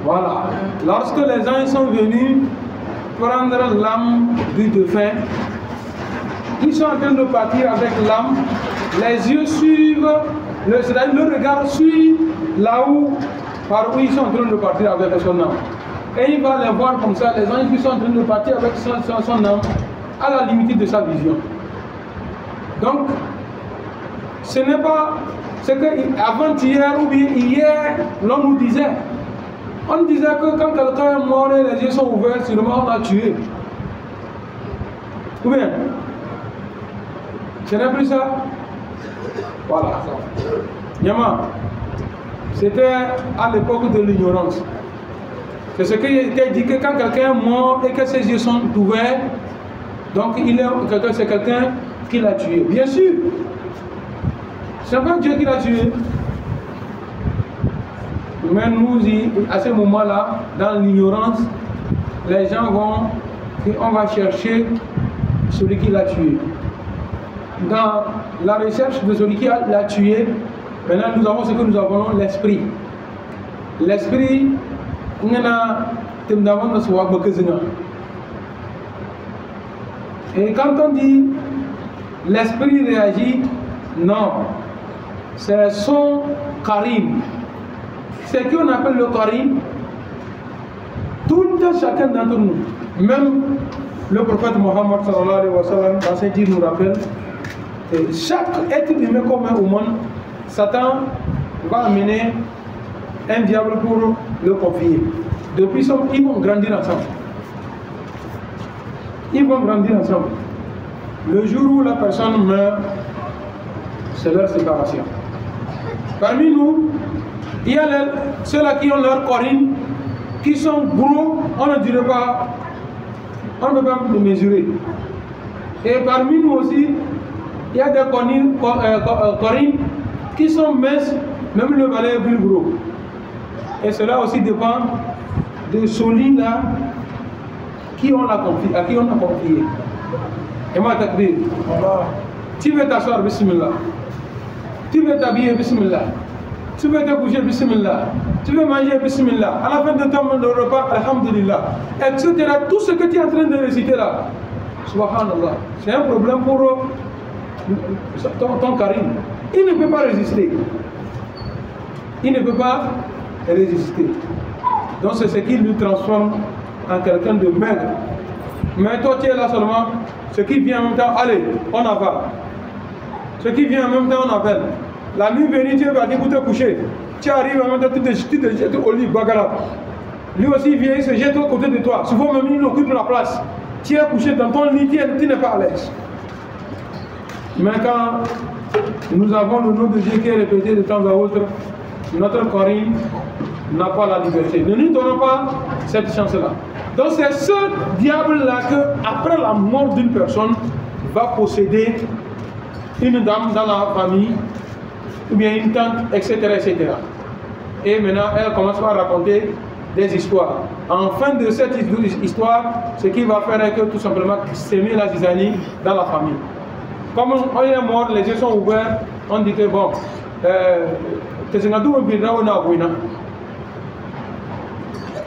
Voilà. Lorsque les gens sont venus prendre l'âme du défunt, ils sont en train de partir avec l'âme, les yeux suivent, le regard suit là où, par où ils sont en train de partir avec son âme. Et il va les voir comme ça, les anges qui sont en train de partir avec son âme, à la limite de sa vision. Donc, ce n'est pas ce qu'avant-hier ou bien hier, l'on nous disait. On disait que quand quelqu'un est mort et les yeux sont ouverts, sûrement on l'a tué. Ou bien, ce n'est plus ça. Voilà. Yama, c'était à l'époque de l'ignorance. C'est ce qui était dit que quand quelqu'un est mort et que ses yeux sont ouverts, donc c'est quelqu'un qui l'a tué. Bien sûr, c'est pas Dieu qui l'a tué. Mais nous, à ce moment-là, dans l'ignorance, les gens on va chercher celui qui l'a tué. Dans la recherche de celui qui l'a tué, maintenant nous avons ce que nous appelons l'esprit. L'esprit, et quand on dit l'esprit réagit, non, c'est son karim. C'est ce qu'on appelle le karim. Tout chacun d'entre nous, même le prophète Mohammed sallallahu alayhi wa sallam, dans ses dires nous rappelle, chaque être humain commun au monde, Satan va amener un diable pour le confier. Depuis ça, ils vont grandir ensemble. Ils vont grandir ensemble. Le jour où la personne meurt, c'est leur séparation. Parmi nous, il y a ceux-là qui ont leur corine, qui sont gros, on ne dirait pas, on ne peut pas les mesurer. Et parmi nous aussi, il y a des corines qui sont minces, même le balai est plus gros. Et cela aussi dépend de celui-là à qui on a confié. Et moi, takbir. Tu veux t'asseoir, bismillah. Tu veux t'habiller, bismillah. Tu veux te coucher, bismillah. Tu veux manger, bismillah. À la fin de ton repas, alhamdulillah. Etc. Tout ce que tu es en train de réciter là, subhanallah, c'est un problème pour ton karim. Il ne peut pas résister. Il ne peut pas résister. Donc c'est ce qui lui transforme en quelqu'un de maigre. Mais toi tu es là seulement, ce qui vient en même temps, allez, on avale. Ce qui vient en même temps, on appelle. La nuit venue, tu es parti pour te coucher. Tu arrives en même temps, tu te jettes au lit, bagala. Lui aussi vient, il se jette au côté de toi. Souvent même, il occupe la place. Tu es couché dans ton lit, tu n'es pas à l'aise. Mais quand nous avons le nom de Dieu qui est répété de temps à autre, notre Corinne n'a pas la liberté. Ne nous donnons pas cette chance-là. Donc c'est ce diable-là que, après la mort d'une personne, va posséder une dame dans la famille, ou bien une tante, etc., etc. Et maintenant, elle commence par raconter des histoires. En fin de cette histoire, ce qu'il va faire est que tout simplement s'aimer la zizanie dans la famille. Comme on est mort, les yeux sont ouverts, on dit que bon,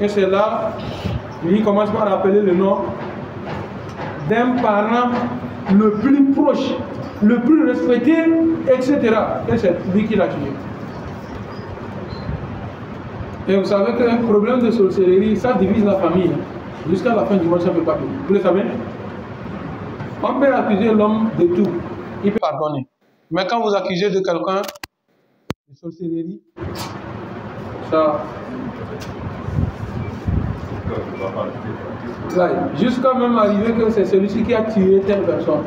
et c'est là, lui commence par appeler le nom d'un parent le plus proche, le plus respecté, etc. Et c'est lui qui l'a tué. Et vous savez qu'un problème de sorcellerie, ça divise la famille. Jusqu'à la fin du mois, ça ne peut pas finir. Vous le savez? On peut accuser l'homme de tout. Il peut pardonner. Mais quand vous accusez de quelqu'un de sorcellerie, ça... Jusqu'à même arriver que c'est celui-ci qui a tué telle personne.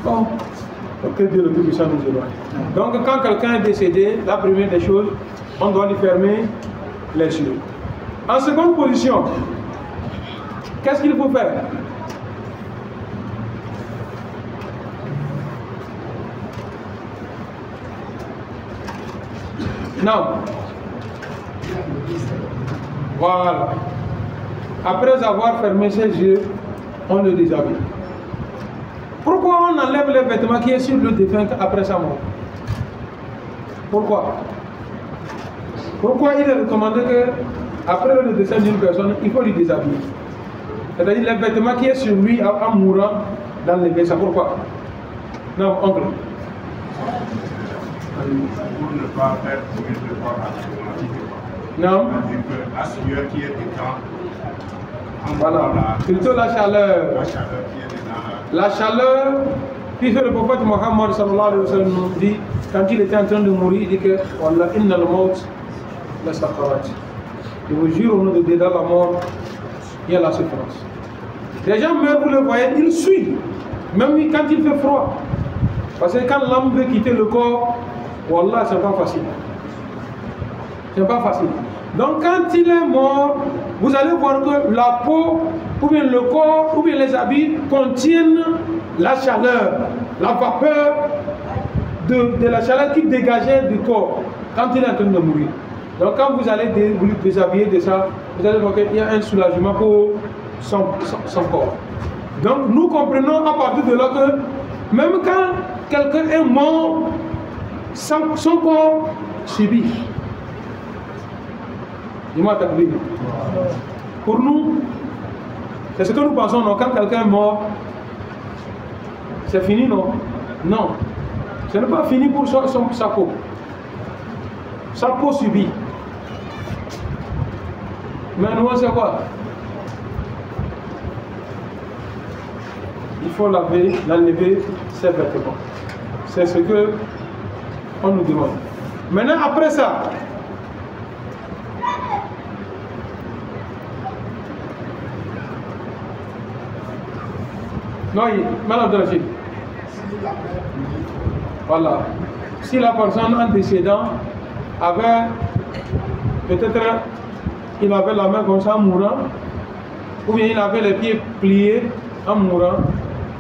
Bon, que Dieu le Tout-Puissant nous éloigne. Donc quand quelqu'un est décédé, la première des choses, on doit lui fermer les yeux. En seconde position, qu'est-ce qu'il faut faire? Non. Voilà. Après avoir fermé ses yeux, on le déshabille. Pourquoi on enlève les vêtements qui est sur le défunt après sa mort? Pourquoi? Pourquoi il est recommandé que après le décès d'une personne, il faut lui déshabiller? C'est-à-dire les vêtements qui est sur lui en mourant d'enlever. C'est pourquoi? Non, oncle. Pour ne pas faire courir le corps à la Non. C'est-à-dire que la sueur qui est dedans. Voilà. Plutôt la chaleur. La chaleur qui est dedans. La chaleur, puisque le prophète Mohammed sallallahu alayhi wa sallam nous dit, quand il était en train de mourir, il dit que Wallah inna al-maut la sakarat. Je vous jure au nom de Dieu, dans la mort, il y a la souffrance. Les gens meurent, vous le voyez, ils suivent. Même quand il fait froid. Parce que quand l'âme veut quitter le corps, Wallah, c'est pas facile. C'est pas facile. Donc quand il est mort, vous allez voir que la peau, ou bien le corps, ou bien les habits contiennent la chaleur, la vapeur de la chaleur qui dégageait du corps quand il est en train de mourir. Donc quand vous allez vous déshabiller de ça, vous allez voir qu'il y a un soulagement pour son corps. Donc nous comprenons à partir de là que même quand quelqu'un est mort, son corps subit. Dis-moi, pour nous, c'est ce que nous pensons, non? Quand quelqu'un est mort, c'est fini, non? Non. Ce n'est pas fini pour sa peau. Sa peau subit. Mais nous, c'est quoi? Il faut l'enlever ses vêtements. C'est ce que on nous demande. Maintenant, après ça, non, madame de la Chine. Voilà. Si la personne en décédant avait, peut-être, il avait la main comme ça en mourant, ou bien il avait les pieds pliés en mourant,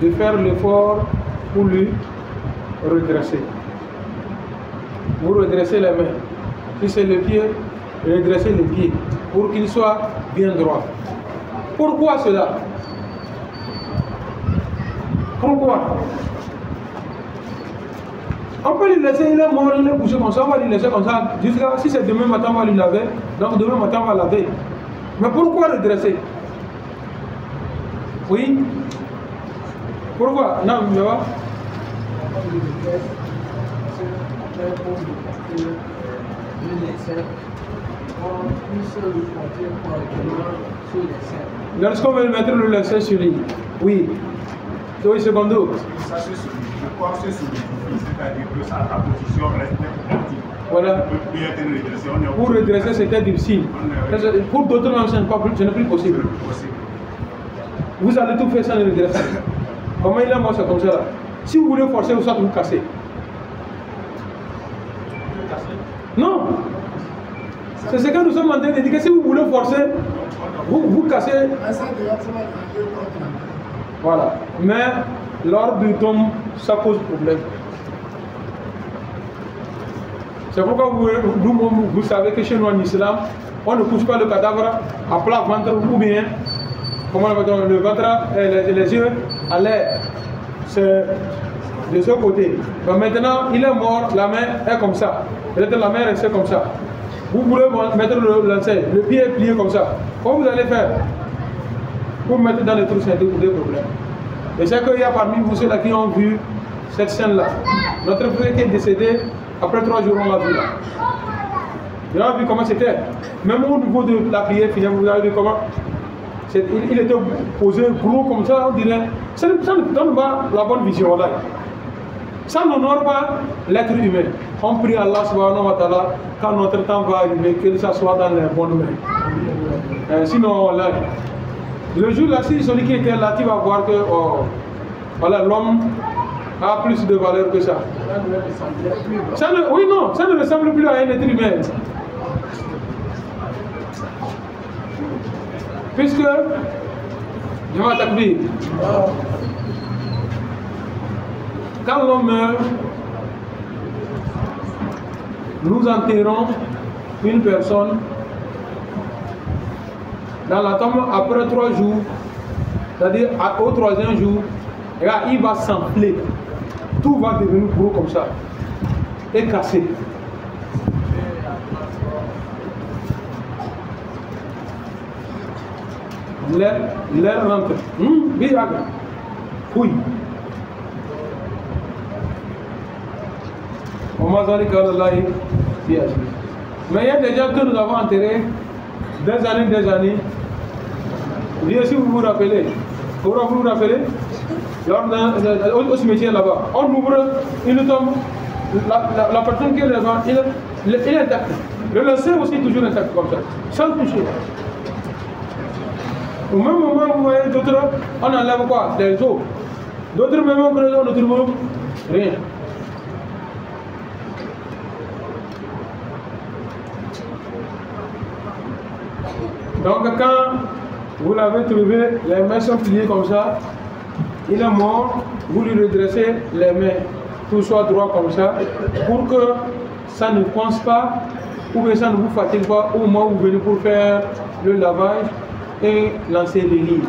de faire l'effort pour lui redresser. Vous redressez les mains. Si c'est le pied, redressez les pieds pour qu'il soit bien droit. Pourquoi cela? Pourquoi? On peut lui laisser, il est mort, il est couché comme ça, on va lui laisser comme ça, jusqu'à, si c'est demain matin, on va lui laver, donc demain matin, on va laver. Mais pourquoi redresser? Oui? Pourquoi? Non, mais va. Lorsqu'on veut mettre le lacet sur lui, oui. Oui, secondo. Ça se soulève. Le corps se soulève. C'est-à-dire que sa position reste active. Voilà. Pour redresser, c'était difficile. Pour d'autres, ce n'est plus possible. Vous allez tout faire sans le redresser. Comment il est mort, c'est comme ça là. Si vous voulez forcer, vous allez vous casser. Non. C'est ce que nous sommes en train de dire. Que si vous voulez forcer, vous cassez. Voilà. Mais lors du tombe, ça pose problème. C'est pourquoi vous savez que chez nous en islam, on ne couche pas le cadavre à plat ventre ou bien, comment on appelle, le ventre et les yeux à l'air. C'est de ce côté. Donc maintenant, il est mort, la main est comme ça. Peut-être la main reste comme ça. Vous voulez mettre le pied est plié comme ça. Comment vous allez faire? Pour mettre dans les trous, c'est des problèmes. Et c'est qu'il y a parmi vous ceux-là qui ont vu cette scène-là. Notre frère qui est décédé, après 3 jours, on l'a vu là. Vous avez vu comment c'était. Même au niveau de la prière finale, vous avez vu comment il était posé gros comme ça, on dirait. Ça ne donne pas la bonne vision là. Ça n'honore pas l'être humain. On prie Allah subhanahu wa ta'ala quand notre temps va arriver, que ça soit dans les bonnes mains. Sinon, là, le jour là, si celui qui était là, tu vas voir que voilà, l'homme a plus de valeur que ça. Oui, non, ça ne ressemble plus à un être humain. Puisque, je vais t'appeler. Quand l'homme meurt, nous enterrons une personne dans la tombe après 3 jours, c'est-à-dire au 3e jour, il va s'enfler. Tout va devenir gros comme ça et cassé. l'air rentre. Oui. Mais il y a des gens que nous avons enterrés des années. Bien si vous vous rappelez, au cimetière là-bas, on ouvre une tombe, la personne qui est devant, il est intact. Le lancer aussi est toujours intact comme ça, sans toucher. Au même moment, vous voyez d'autres, on enlève quoi? Des os. D'autres même on ne trouve rien. Donc quand vous l'avez trouvé, les mains sont pliées comme ça, il est mort, vous lui redressez les mains, tout soit droit comme ça, pour que ça ne coince pas, ou bien ça ne vous fatigue pas au moment où vous venez pour faire le lavage et lancer les lits.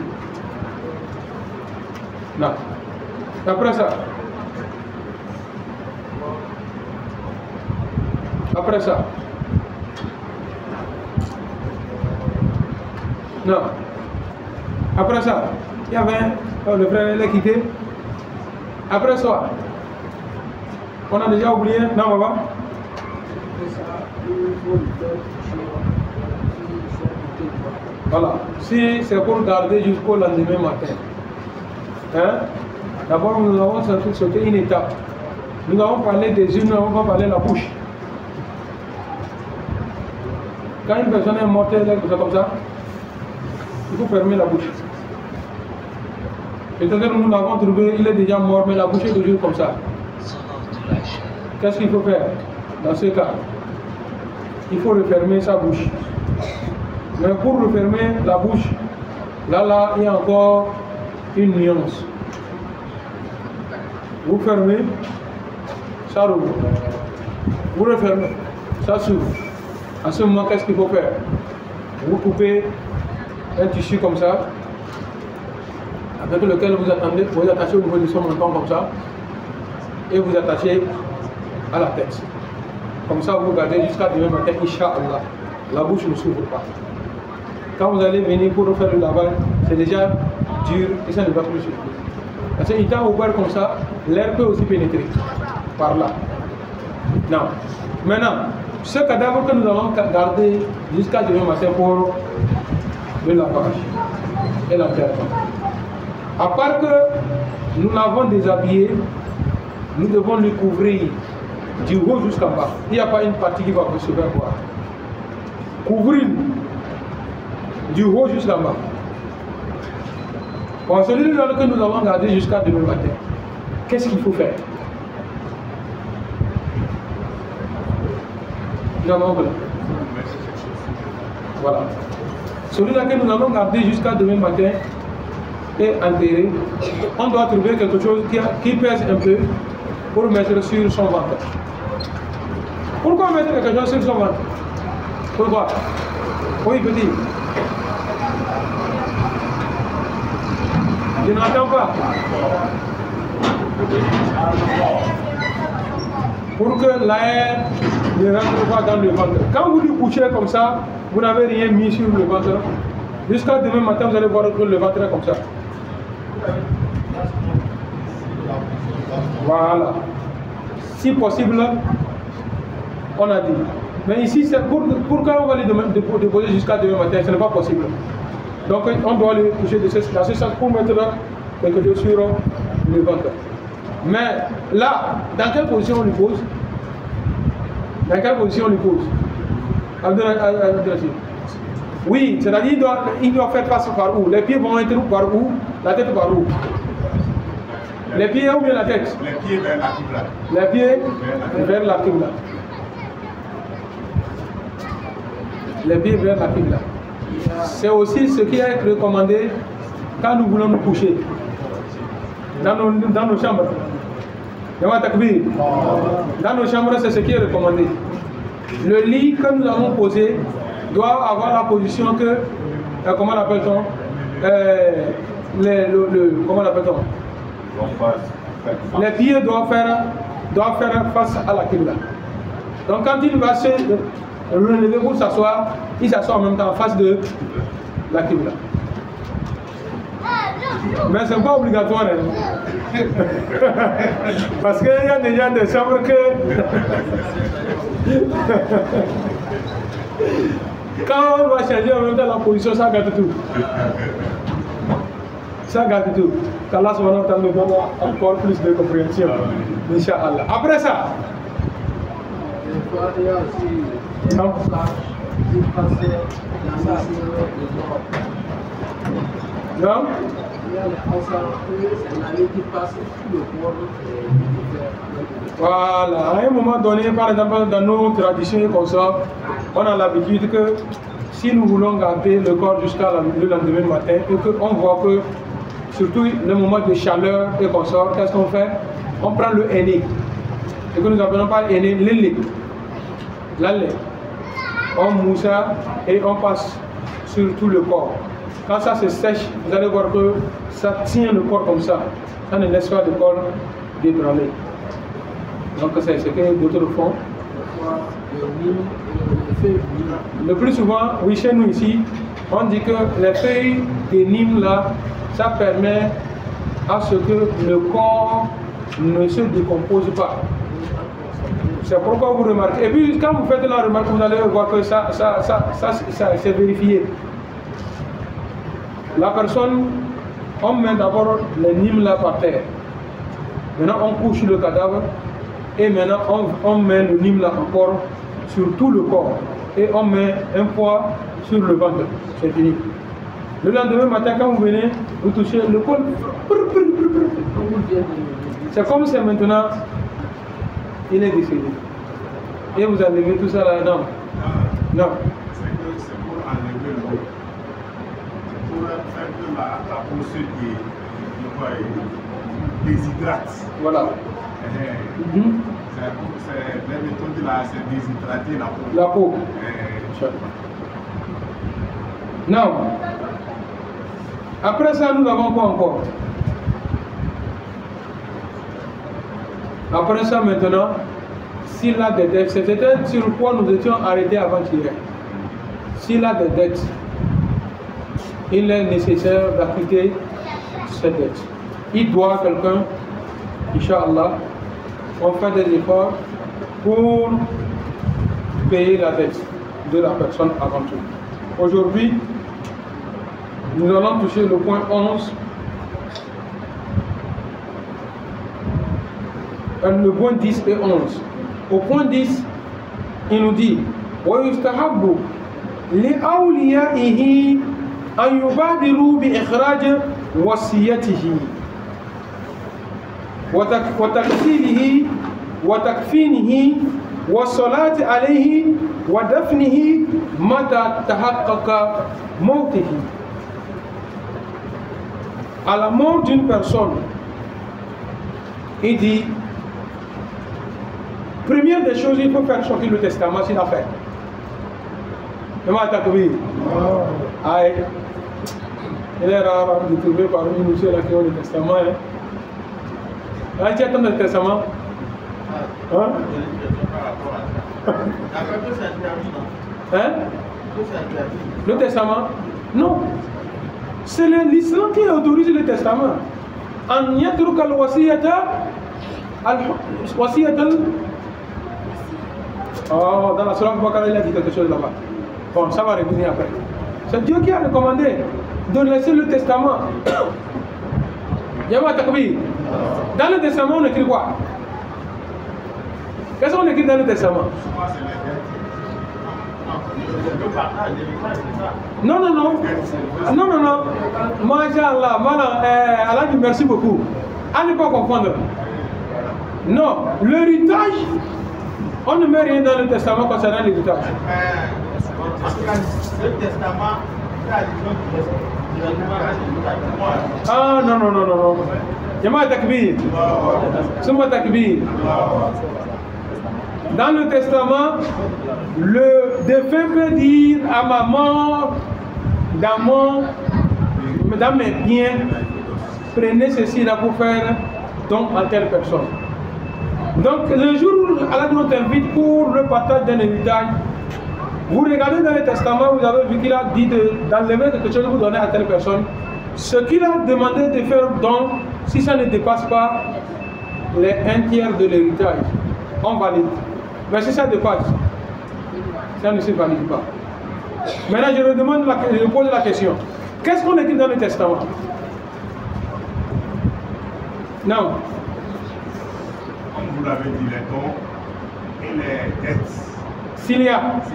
Là. Après ça, non. Après ça, il y avait le frère l'a quitté. Après ça, on a déjà oublié. Non, maman. Voilà. Si c'est pour garder jusqu'au lendemain matin. Hein? D'abord, nous avons sauté une étape. Nous avons parlé des yeux, nous n'avons pas parlé de la bouche. Quand une personne est morte, elle est comme ça. Il faut fermer la bouche. C'est-à-dire que nous l'avons trouvé, il est déjà mort, mais la bouche est toujours comme ça. Qu'est-ce qu'il faut faire dans ce cas? Il faut refermer sa bouche. Mais pour refermer la bouche, là, il y a encore une nuance. Vous fermez, ça rouvre. Vous refermez, ça s'ouvre. En ce moment, qu'est-ce qu'il faut faire? Vous coupez un tissu comme ça, avec lequel vous attachez au niveau de son menton comme ça, et vous attachez à la tête. Comme ça, vous gardez jusqu'à demain matin, Inch'Allah. La bouche ne s'ouvre pas. Quand vous allez venir pour faire le lavage, c'est déjà dur et ça ne va plus s'ouvrir. Parce qu'étant ouvert comme ça, l'air peut aussi pénétrer par là. Non. Maintenant, ce cadavre que nous allons garder jusqu'à demain matin pour le lavage et l'enterrement. À part que nous l'avons déshabillé, nous devons le couvrir du haut jusqu'en bas. Il n'y a pas une partie qui va se faire voir. Couvrir du haut jusqu'en bas. Bon, celui-là que nous avons gardé jusqu'à demain matin, qu'est-ce qu'il faut faire? Voilà. Celui-là que nous allons garder jusqu'à demain matin et enterré, on doit trouver quelque chose qui pèse un peu pour mettre sur son ventre. Pourquoi mettre quelque chose sur son ventre? Pourquoi? Oui, petit. Je n'entends pas. Pour que l'air ne rentre pas dans le ventre. Quand vous lui couchez comme ça, vous n'avez rien mis sur le ventre. Jusqu'à demain matin, vous allez voir que le ventre est comme ça. Voilà. Si possible, on a dit. Mais ici, c'est pourquoi on va les déposer jusqu'à demain matin, ce n'est pas possible. Donc on doit les coucher dans ce sens pour mettre quelque chose sur le ventre. Mais là, dans quelle position on lui pose? Dans quelle position on lui pose? Oui, c'est-à-dire il doit faire face par où? Les pieds vont être par où? La tête par où? Les pieds ou bien la tête? Les pieds vers la Qibla. Les pieds vers la Qibla. Les pieds vers la Qibla. C'est aussi ce qui est recommandé quand nous voulons nous coucher dans nos chambres. Dans nos chambres, c'est ce qui est recommandé. Le lit que nous allons poser doit avoir la position que, comment l'appelle-t-on, comment l'appelle-t-on, les pieds doivent faire face à la Qibla. Donc quand il va se relever pour s'asseoir, il s'assoit en même temps en face de la Qibla. Mais c'est pas obligatoire. Hein. Parce qu'il y a déjà des chambres que... Quand on va changer en même temps la position, ça gâte tout. Ça gâte tout. Qu'Allah subhanahu wa ta'ala nous donne encore plus de compréhension. Inch'Allah. Après ça. Non. Non. Voilà, à un moment donné, par exemple, dans nos traditions et comme ça, on a l'habitude que si nous voulons garder le corps jusqu'à le lendemain matin et qu'on voit que, surtout le moment de chaleur et comme ça, qu'est-ce qu'on fait? On prend le henné, et que nous appelons pas henné, l'élé, l'allé. On mousse ça et on passe sur tout le corps. Quand ça se sèche, vous allez voir que ça tient le corps comme ça. Ça ne laisse pas le corps débranler. Donc c'est ce que d'autres font. Le plus souvent, oui, chez nous ici, on dit que les feuilles de Nîmes là, ça permet à ce que le corps ne se décompose pas. C'est pourquoi vous remarquez. Et puis quand vous faites la remarque, vous allez voir que ça c'est vérifié. La personne, on met d'abord les Nîmes là par terre. Maintenant on couche le cadavre. Et maintenant, on met le Nîmes là encore sur tout le corps. Et on met un poids sur le ventre. C'est fini. Le lendemain matin, quand vous venez, vous touchez le col. C'est comme si maintenant, il est décédé. Et vous enlevez tout ça là. Non. Non. C'est pour enlever l'eau. Pour faire que la peau se déshydrate. Voilà. C'est la méthode là, c'est déshydrater la peau. La peau. Non. Après ça, nous avons quoi encore? Après ça, maintenant, s'il a des dettes, c'était sur quoi nous étions arrêtés avant-hier. S'il a des dettes, il est nécessaire d'acquitter ces dettes. Il doit à quelqu'un, Inch'Allah, on fait des efforts pour payer la dette de la personne avant tout. Aujourd'hui, nous allons toucher le point 11. Le point 10 et 11. Au point 10, il nous dit وَيُسْتَحَبُّ لِأَوْلِيَائِهِ أَنْ يُبَادِرُوا بِإِخْرَاجِ وَصِيَّتِهِ وتكفيله وتكفينه والصلاة عليه ودفنه متى تحقق موته. À la mort d'une personne, il dit, première des choses, il faut faire sortir le testament s'il a fait. Aïe. Il est rare de trouver parmi nous ceux qui ont le testament. Tu attends le testament? Hein? Hein? Le testament? Non. C'est l'islam qui autorise le testament. En yatruka al-wasiyata oh, dans la Surah Al-Baqarah, il a dit quelque chose là-bas. Bon, ça va revenir après. C'est Dieu qui a recommandé de laisser le testament. Yama Takbir. Dans le testament, on écrit quoi? Qu'est-ce qu'on écrit dans le testament? Non, non, non. Non, non, non. Masha'Allah. Allah dit merci beaucoup. À ne pas confondre. Non, l'héritage, on ne met rien dans le testament concernant l'héritage. Le testament, ah non, non, non, non, non. Yama Takbir. Summa Takbir. Dans le testament, le défunt peut dire à ma mort, dans mes biens, prenez ceci là pour faire don à telle personne. Donc le jour où Allah nous invite pour le partage d'un héritage, vous regardez dans le testament, vous avez vu qu'il a dit d'enlever quelque chose que vous donnez à telle personne. Ce qu'il a demandé de faire, donc, si ça ne dépasse pas les 1/3 de l'héritage, on valide. Mais si ça dépasse, ça ne se valide pas. Maintenant, je pose la question. Qu'est-ce qu'on écrit dans le testament? Non. Comme vous l'avez dit, les dons et les dettes. S'il y a. Si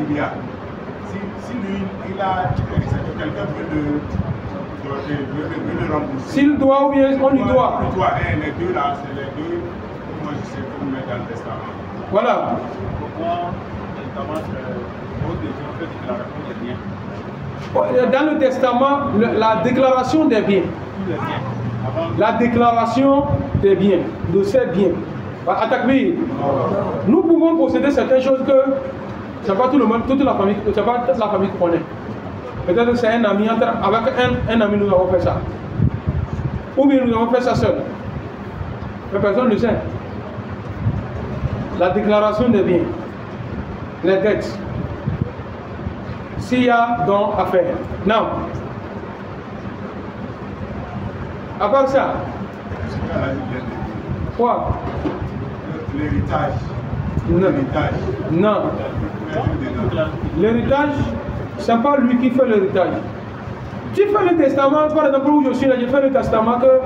lui, il a, quelqu'un veut le rembourser. S'il doit ou bien on lui doit. Il doit. Les deux là, c'est les deux. Moi, je sais que vous mettez dans le testament. Voilà. Pourquoi le testament fait déclaration des biens? Dans le testament, la déclaration des biens. La déclaration des biens, de ces biens. Attaque-lui. Nous pouvons posséder certaines choses que c'est pas tout le monde, toute la famille, c'est pas toute la famille qui connaît. Peut-être que c'est un ami, avec un ami nous avons fait ça. Ou bien nous avons fait ça seul. Mais personne ne le sait. La déclaration des biens, les dettes. S'il y a donc à faire. Non. À part ça. Quoi? L'héritage. Non. Non. L'héritage, c'est pas lui qui fait l'héritage. Tu fais le testament, par exemple, où je suis là, je fais le testament que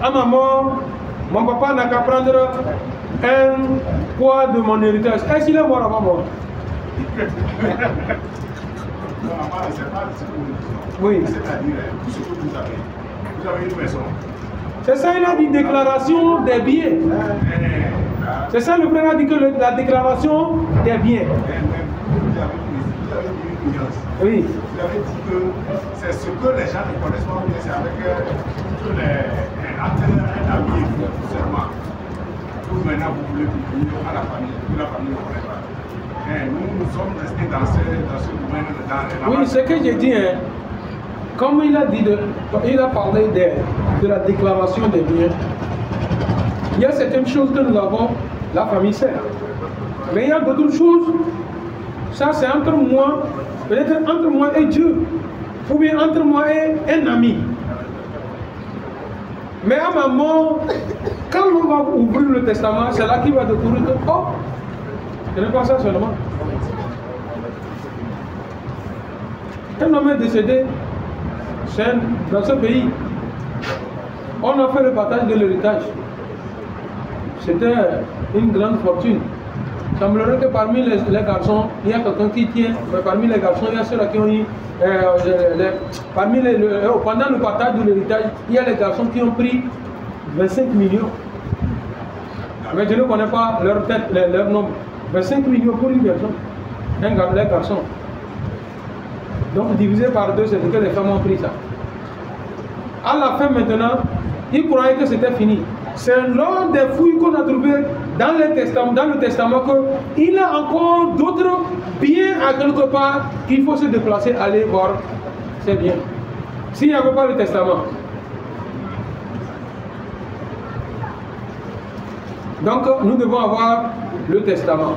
à ma mort, mon papa n'a qu'à prendre un poids de mon héritage. Est-ce qu'il est mort avant moi? Oui. C'est-à-dire, tout ce que vous avez une maison. C'est ça, il a dit déclaration des biens. C'est ça, le frère a dit que la déclaration des biens. Oui. Vous avez dit que c'est ce que les gens ne connaissent pas, c'est avec un ami seulement. Vous maintenant vous voulez publier à la famille, que la famille ne connaît pas. Et nous sommes restés dans ce domaine. Oui, ce que j'ai dit, hein, comme il a dit, il a parlé de la déclaration des biens. Il y a certaines choses que nous avons, la famille sait. Mais il y a d'autres choses, ça c'est entre moi, peut-être entre moi et Dieu, ou bien entre moi et un ami. Mais à ma mort, quand on va ouvrir le testament, c'est là qu'il va découvrir que, oh, ce n'est pas ça seulement. Un homme est décédé dans ce pays. On a fait le partage de l'héritage. C'était une grande fortune. Il semblerait que parmi les garçons, il y a quelqu'un qui tient, mais parmi les garçons, il y a ceux-là qui ont eu, pendant le partage de l'héritage, il y a les garçons qui ont pris 25 millions. Mais je ne connais pas leur tête, leur nombre. 25 millions pour une personne, les garçons. Donc divisé par deux, c'est que les femmes ont pris ça. À la fin maintenant, ils croyaient que c'était fini. C'est lors des fouilles qu'on a trouvées dans le testament qu'il y a encore d'autres biens à quelque part qu'il faut se déplacer, aller voir ces biens. S'il n'y avait pas le testament. Donc nous devons avoir le testament.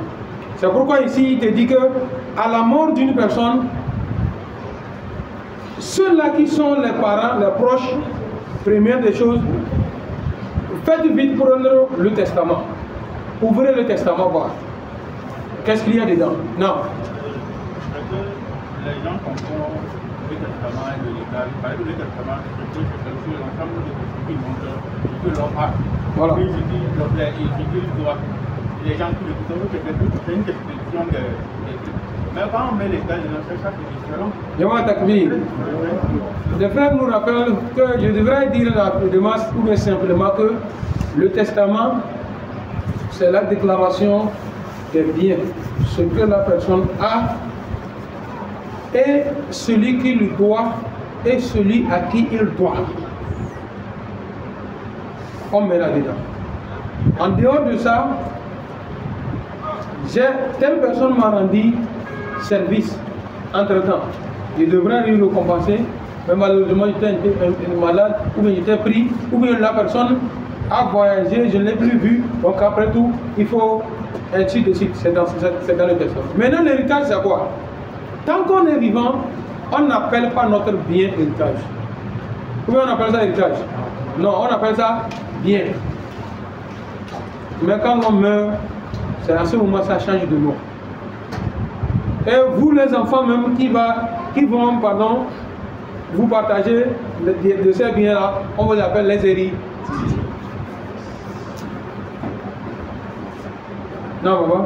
C'est pourquoi ici il te dit que à la mort d'une personne, ceux-là qui sont les parents, les proches, première des choses, faites vite prendre le testament. Ouvrez le testament, voir. Qu'est-ce qu'il y a dedans? Non. Parce que les gens confondent le testament et le légal. Par exemple, le testament, c'est l'ensemble de ce qui montre que l'on a. Voilà. Puis je dis, les gens qui le disent, c'est une description de trucs. Mais quand on met les gars, ça c'est différent. Yama Takbir. Le frère nous rappelle que je devrais dire de masse ou bien simplement que le testament, c'est la déclaration des biens, ce que la personne a et celui qui lui doit et celui à qui il doit. On met là-dedans. En dehors de ça, telle personne m'a rendu service entre-temps. Je devrais lui le compenser, mais malheureusement j'étais malade, ou bien j'étais pris, ou bien la personne a voyagé, je ne l'ai plus vu, donc après tout, il faut ainsi de suite, c'est dans le testament. Maintenant l'héritage c'est quoi? Tant qu'on est vivant, on n'appelle pas notre bien héritage. Ou on appelle ça héritage? Non, on appelle ça bien. Mais quand on meurt, c'est à ce moment ça change de nom. Et vous les enfants même qui vont vous partager de ces biens-là, on vous appelle les héritiers. Non, papa.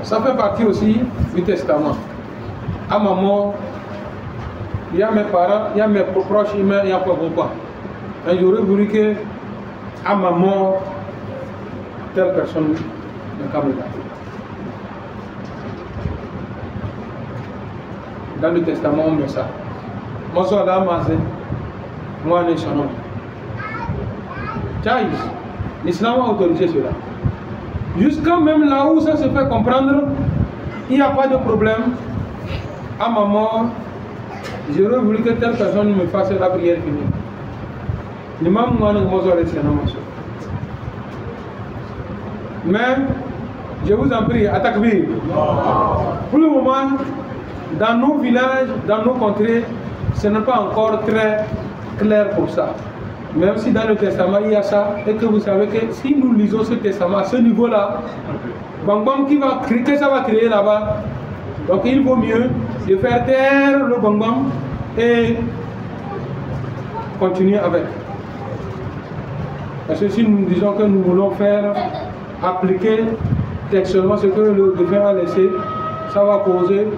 Ça fait partie aussi du testament. À ma mort, il y a mes parents, il y a mes proches, il y a pas. Et j'aurais voulu que, à ma mort, telle personne ne camille pas. Dans le testament, on met ça. Moi, je suis là, moi, je suis là. L'islam a autorisé cela. Jusqu'à même là où ça se fait comprendre, il n'y a pas de problème. À ma mort, j'aurais voulu que telle personne me fasse la prière finie. Mais, je vous en prie, attaquez. Pour le moment, dans nos villages, dans nos contrées, ce n'est pas encore très clair pour ça. Même si dans le testament il y a ça, et que vous savez que si nous lisons ce testament à ce niveau-là, Bang Bang que ça va créer là-bas. Donc il vaut mieux de faire taire le Bang Bang et continuer avec. Parce que si nous disons que nous voulons faire appliquer textuellement ce que le défunt a laissé, ça va causer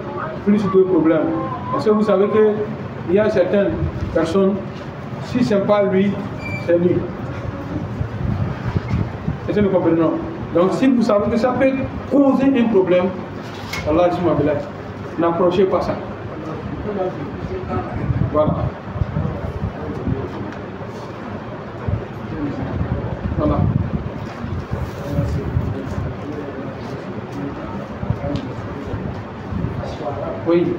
plus de problèmes. Parce que vous savez qu'il y a certaines personnes, si ce n'est pas lui, c'est lui. Est-ce que nous comprenons? Donc si vous savez que ça peut causer un problème, Allah n'approchez pas ça. Voilà. Voilà. Oui.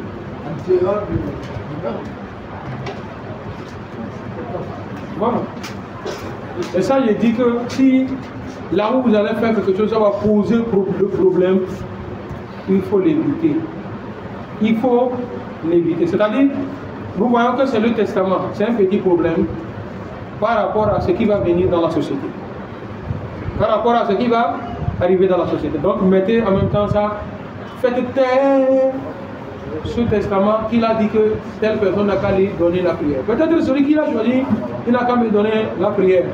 Voilà. Et ça, je dis que si là où vous allez faire quelque chose, ça va poser le problème, il faut l'éviter. Il faut l'éviter. C'est-à-dire, nous voyons que c'est le testament, c'est un petit problème par rapport à ce qui va venir dans la société. Par rapport à ce qui va arriver dans la société. Donc, mettez en même temps ça, faites taire ce testament qu'il a dit que telle personne n'a qu'à lui donner la prière. Peut-être celui qui l'a choisi, il n'a qu'à me donner la prière.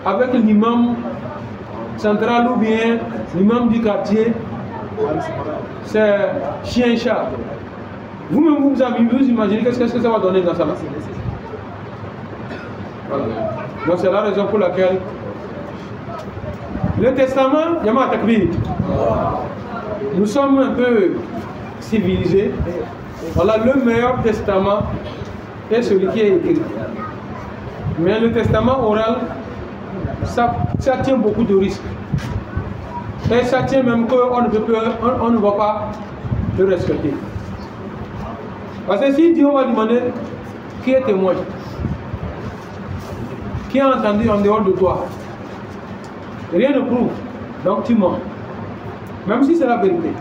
Avec l'imam central ou bien l'imam du quartier, c'est chien-chat. Vous-même, vous imaginez qu'est-ce que ça va donner dans ça là. Voilà. Donc c'est la raison pour laquelle le testament, Yama Takbir, nous sommes un peu civilisés. Voilà, le meilleur testament est celui qui est écrit. Mais le testament oral, ça tient beaucoup de risques. Et ça tient même qu'on ne va pas le respecter. Parce que si Dieu va demander qui est témoin, qui a entendu en dehors de toi, rien ne prouve, donc tu mens. Même si c'est la vérité.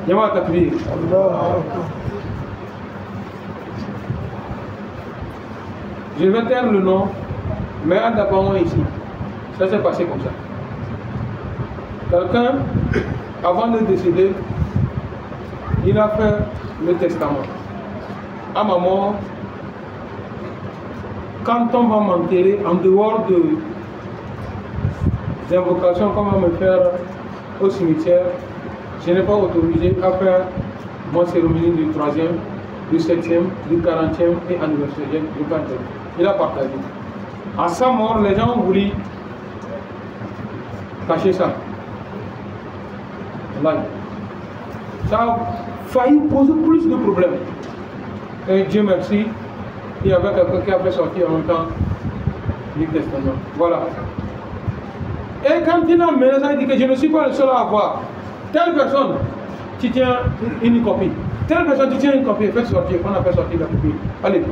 Yama Takbir. Je vais taire le nom, mais d'abord ici. Ça s'est passé comme ça. Quelqu'un, avant de décéder, il a fait le testament. À ma mort, quand on va m'enterrer, en dehors des invocations qu'on va me faire au cimetière, je n'ai pas autorisé à faire mon cérémonie du 3e, du 7e, du 40e et anniversaire. Je n'ai pas interdit. Il a partagé. À sa mort, les gens ont voulu cacher ça. Ça a failli poser plus de problèmes. Et Dieu merci, il y avait quelqu'un qui a fait sortir en même temps du testament. Voilà. Et quand il a mené ça, il dit que je ne suis pas le seul à avoir. Telle personne, tu tiens une copie. Telle personne, tu tiens une copie. Faites sortir, on a fait sortir la copie. Allez.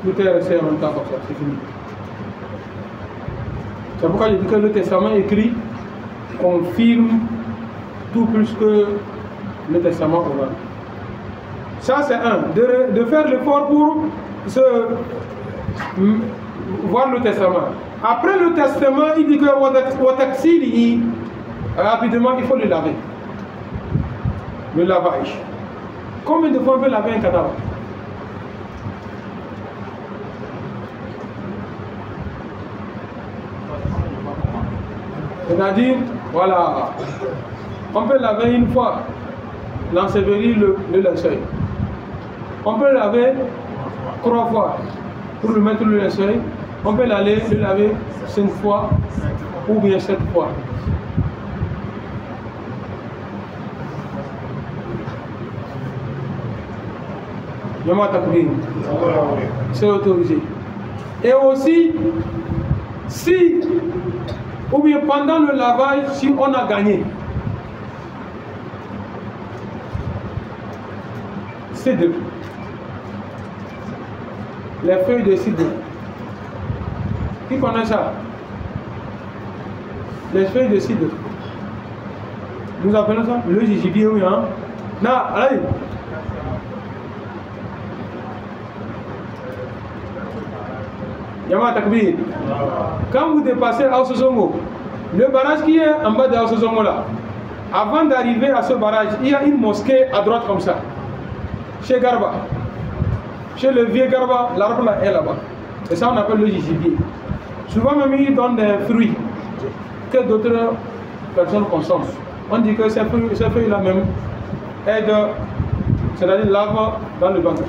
Tout est resté en même temps comme ça, c'est fini. C'est pourquoi je dis que le testament écrit confirme tout plus que le testament oral. Ça c'est un, de faire l'effort pour voir le testament. Après le testament, il dit que rapidement il faut le laver. Le lavage. Combien de fois on peut laver un cadavre? C'est-à-dire, voilà, on peut laver une fois, l'ensevelir le linceul. On peut laver 3 fois pour le mettre le linceul. On peut le laver 5 fois ou bien 7 fois. C'est autorisé. Et aussi, si ou bien pendant le lavage, si on a gagné, cidre, les feuilles de cidre. Qui connaît ça? Les feuilles de cidre. Nous appelons ça le gibier, oui, hein? Non, allez. Yama Takbir. Quand vous dépassez Aosozongo, le barrage qui est en bas de Aosozongo là, avant d'arriver à ce barrage, il y a une mosquée à droite comme ça. Chez Garba. Chez le vieux Garba, l'arbre là est là-bas. Et ça on appelle le gibier. Souvent même ils donnent des fruits que d'autres personnes consomment. On dit que ces fruits là même aident, c'est-à-dire lavent dans le ventre.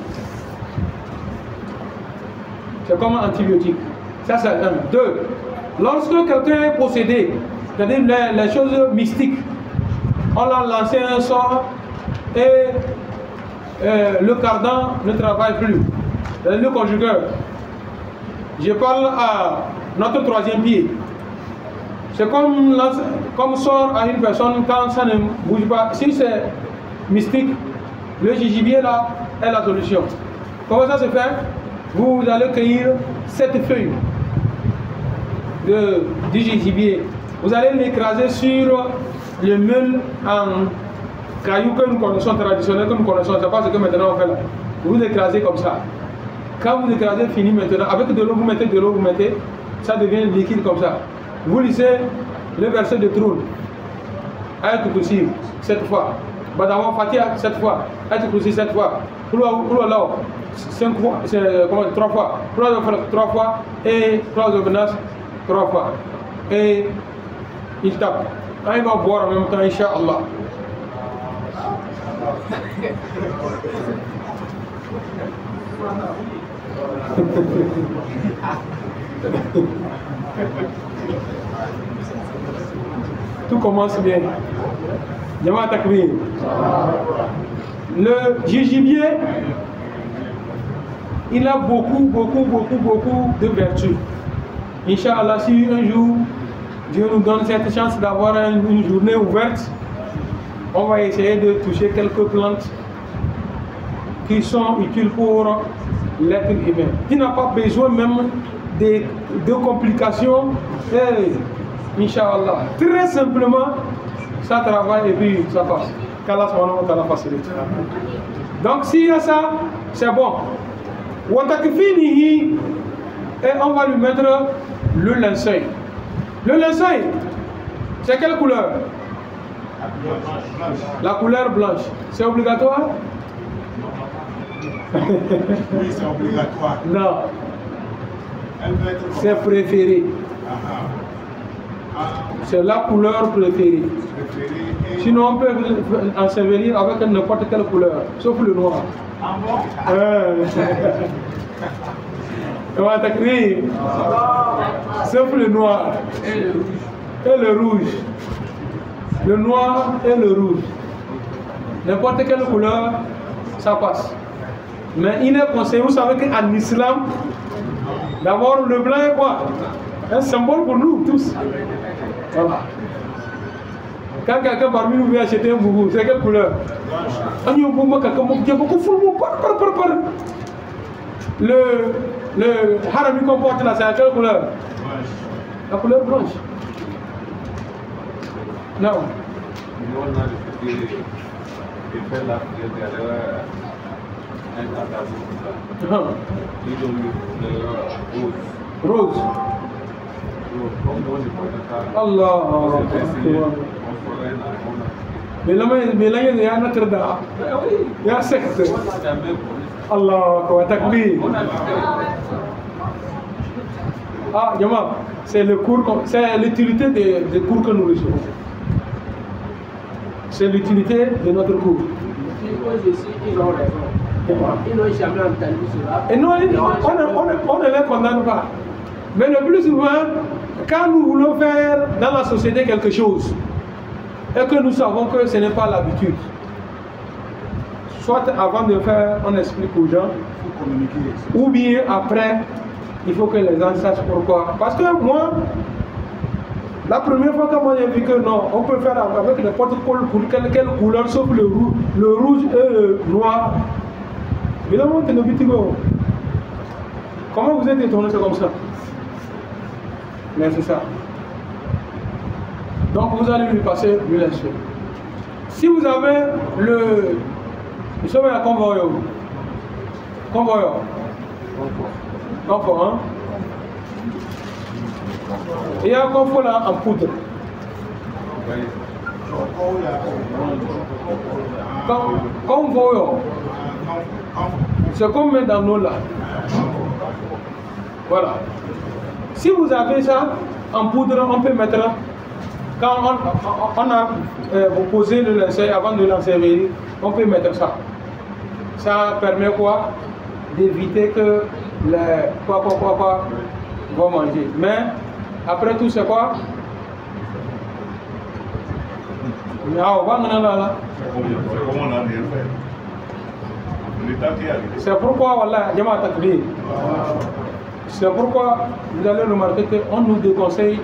C'est comme un antibiotique. Ça c'est un. 2. Lorsque quelqu'un est possédé, c'est-à-dire les choses mystiques, on l'a lancé un sort et le cardan ne travaille plus. C'est-à-dire le conjugueur. Je parle à notre 3e pied. C'est comme sort à une personne quand ça ne bouge pas. Si c'est mystique, le gibier là est la solution. Comment ça se fait? Vous allez cueillir 7 feuilles du gibier. Vous allez l'écraser sur le meule en cailloux que nous connaissons, traditionnels que nous connaissons. C'est pas ce que maintenant on fait là. Vous l'écrasez comme ça. Quand vous l'écrasez, fini maintenant. Avec de l'eau, vous mettez, ça devient liquide comme ça. Vous lisez le verset de trône. Ayat Kursi 7 fois. Badawa Fatiha 7 fois. Ayat Kursi 7 fois. Oulala 5 fois. C'est comment 3 fois. 3 fois. Et 3 ordonnances 3 fois. Et il tape. Quand il va boire en même temps, Inch'Allah. Tout commence bien. Jama Takbir. Le gibier, il a beaucoup de vertus. Inch'Allah, si un jour Dieu nous donne cette chance d'avoir une journée ouverte, on va essayer de toucher quelques plantes qui sont utiles pour l'être humain. Qui n'a pas besoin même de complications. Inch'Allah. Très simplement, ça travaille et puis ça passe. Qu'Allah facilite. Donc s'il y a ça, c'est bon. Et on va lui mettre le linceul. Le linceul, c'est quelle couleur? La couleur blanche. C'est obligatoire? Oui, c'est obligatoire. Non. C'est préféré. C'est la couleur préférée. Sinon, on peut ensevelir avec n'importe quelle couleur, sauf le noir. Ah bon? Sauf le noir et le rouge. Le noir et le rouge. N'importe quelle couleur, ça passe. Mais il est conseillé, vous savez qu'en islam, d'abord le blanc est quoi? Un symbole pour nous tous. Voilà. Quand quelqu'un parmi nous veut acheter un boubou, c'est quelle couleur? le harami qu'on porte là, c'est à quelle couleur? La couleur blanche. Non. Nous, on a décidé de faire la prière derrière un cadavre. Ils ont mis rose. Rose. Comme on ne connaît pas. Allah. On s'est essayé, on ferait Mais là, il y a notre dame. Il y a un secte. Allah, quoi, takbir. Ah, Yama, c'est le cours, c'est l'utilité des cours que nous recevons. C'est l'utilité de notre cours. Ils ont raison. Ils n'ont jamais entendu cela. Et non, on ne les condamne pas. Mais le plus souvent, quand nous voulons faire dans la société quelque chose, et que nous savons que ce n'est pas l'habitude, soit avant de faire, on explique aux gens, ou bien après, il faut que les gens sachent pourquoi. Parce que moi, la première fois que moi j'ai vu que non, on peut faire avec n'importe quelle couleur sauf le rouge et le noir. Mais là, on comment vous êtes étonné, c'est comme ça? Mais c'est ça. Donc vous allez lui passer le linceul. Si vous avez le... Nous sommes à convoyeur. Convoyeur. Confort, hein? Et il y a un confort là en poudre. Convoyeur. C'est qu'on met dans l'eau là. Voilà. Si vous avez ça en poudre, on peut mettre... Quand on a vous posé le linceul avant de l'ensevelir, on peut mettre ça. Ça permet quoi? D'éviter que les quoi vont manger. Mais après tout, c'est quoi? C'est pourquoi, voilà, c'est pourquoi vous allez remarquer qu'on nous déconseille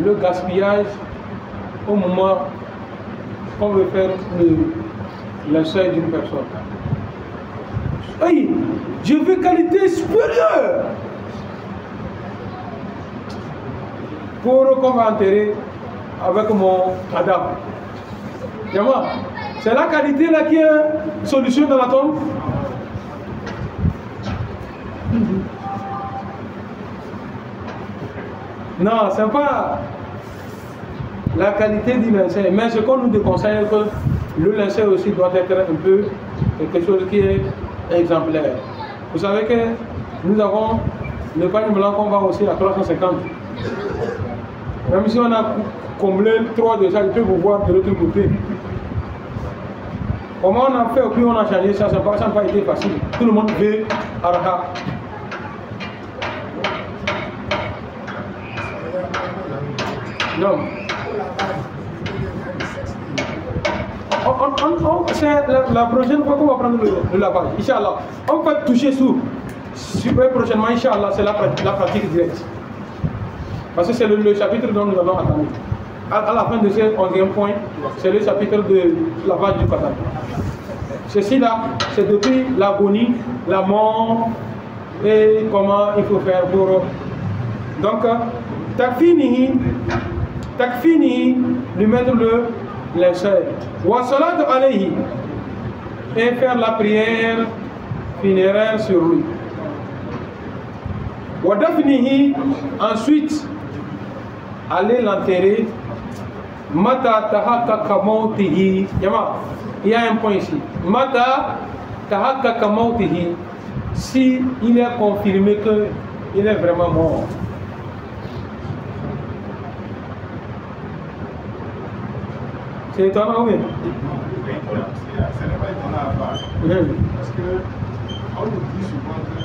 le gaspillage au moment qu'on veut faire le seuil d'une personne. Hey, je veux qualité supérieure pour qu'on va enterrer avec mon cadavre. C'est la qualité là qui est solution dans la tombe. Non, c'est pas la qualité du linceul, mais ce qu'on nous déconseille, que le linceul aussi doit être un peu quelque chose qui est exemplaire. Vous savez que nous avons le pagne blanc qu'on vend aussi à 350. Même si on a comblé 3 de ça, je peux vous voir de l'autre côté. Comment on a fait et puis on a changé ça, ça n'a pas été facile. Tout le monde veut Arha. Non. C'est la prochaine fois qu'on va prendre le lavage. Inch'Allah. On va toucher super prochainement, Inch'Allah, c'est la pratique directe. Parce que c'est le chapitre dont nous allons attendre. À la fin de ce 11e point, c'est le chapitre de lavage du cadavre. Ceci-là, c'est depuis l'agonie, la mort et comment il faut faire pour. Donc, takfini, lui mettre le linceul. Wa salat alayhi, et faire la prière funéraire sur lui. Wa dafnihi, ensuite, aller l'enterrer. Mata tahaqqaqa mawtihi. Il y a un point ici. Mata tahaqqaqa mawtihi, si il est confirmé qu'il est vraiment mort. C'est étonnant, oui. Ce n'est pas étonnant à part. Parce que on nous dit souvent que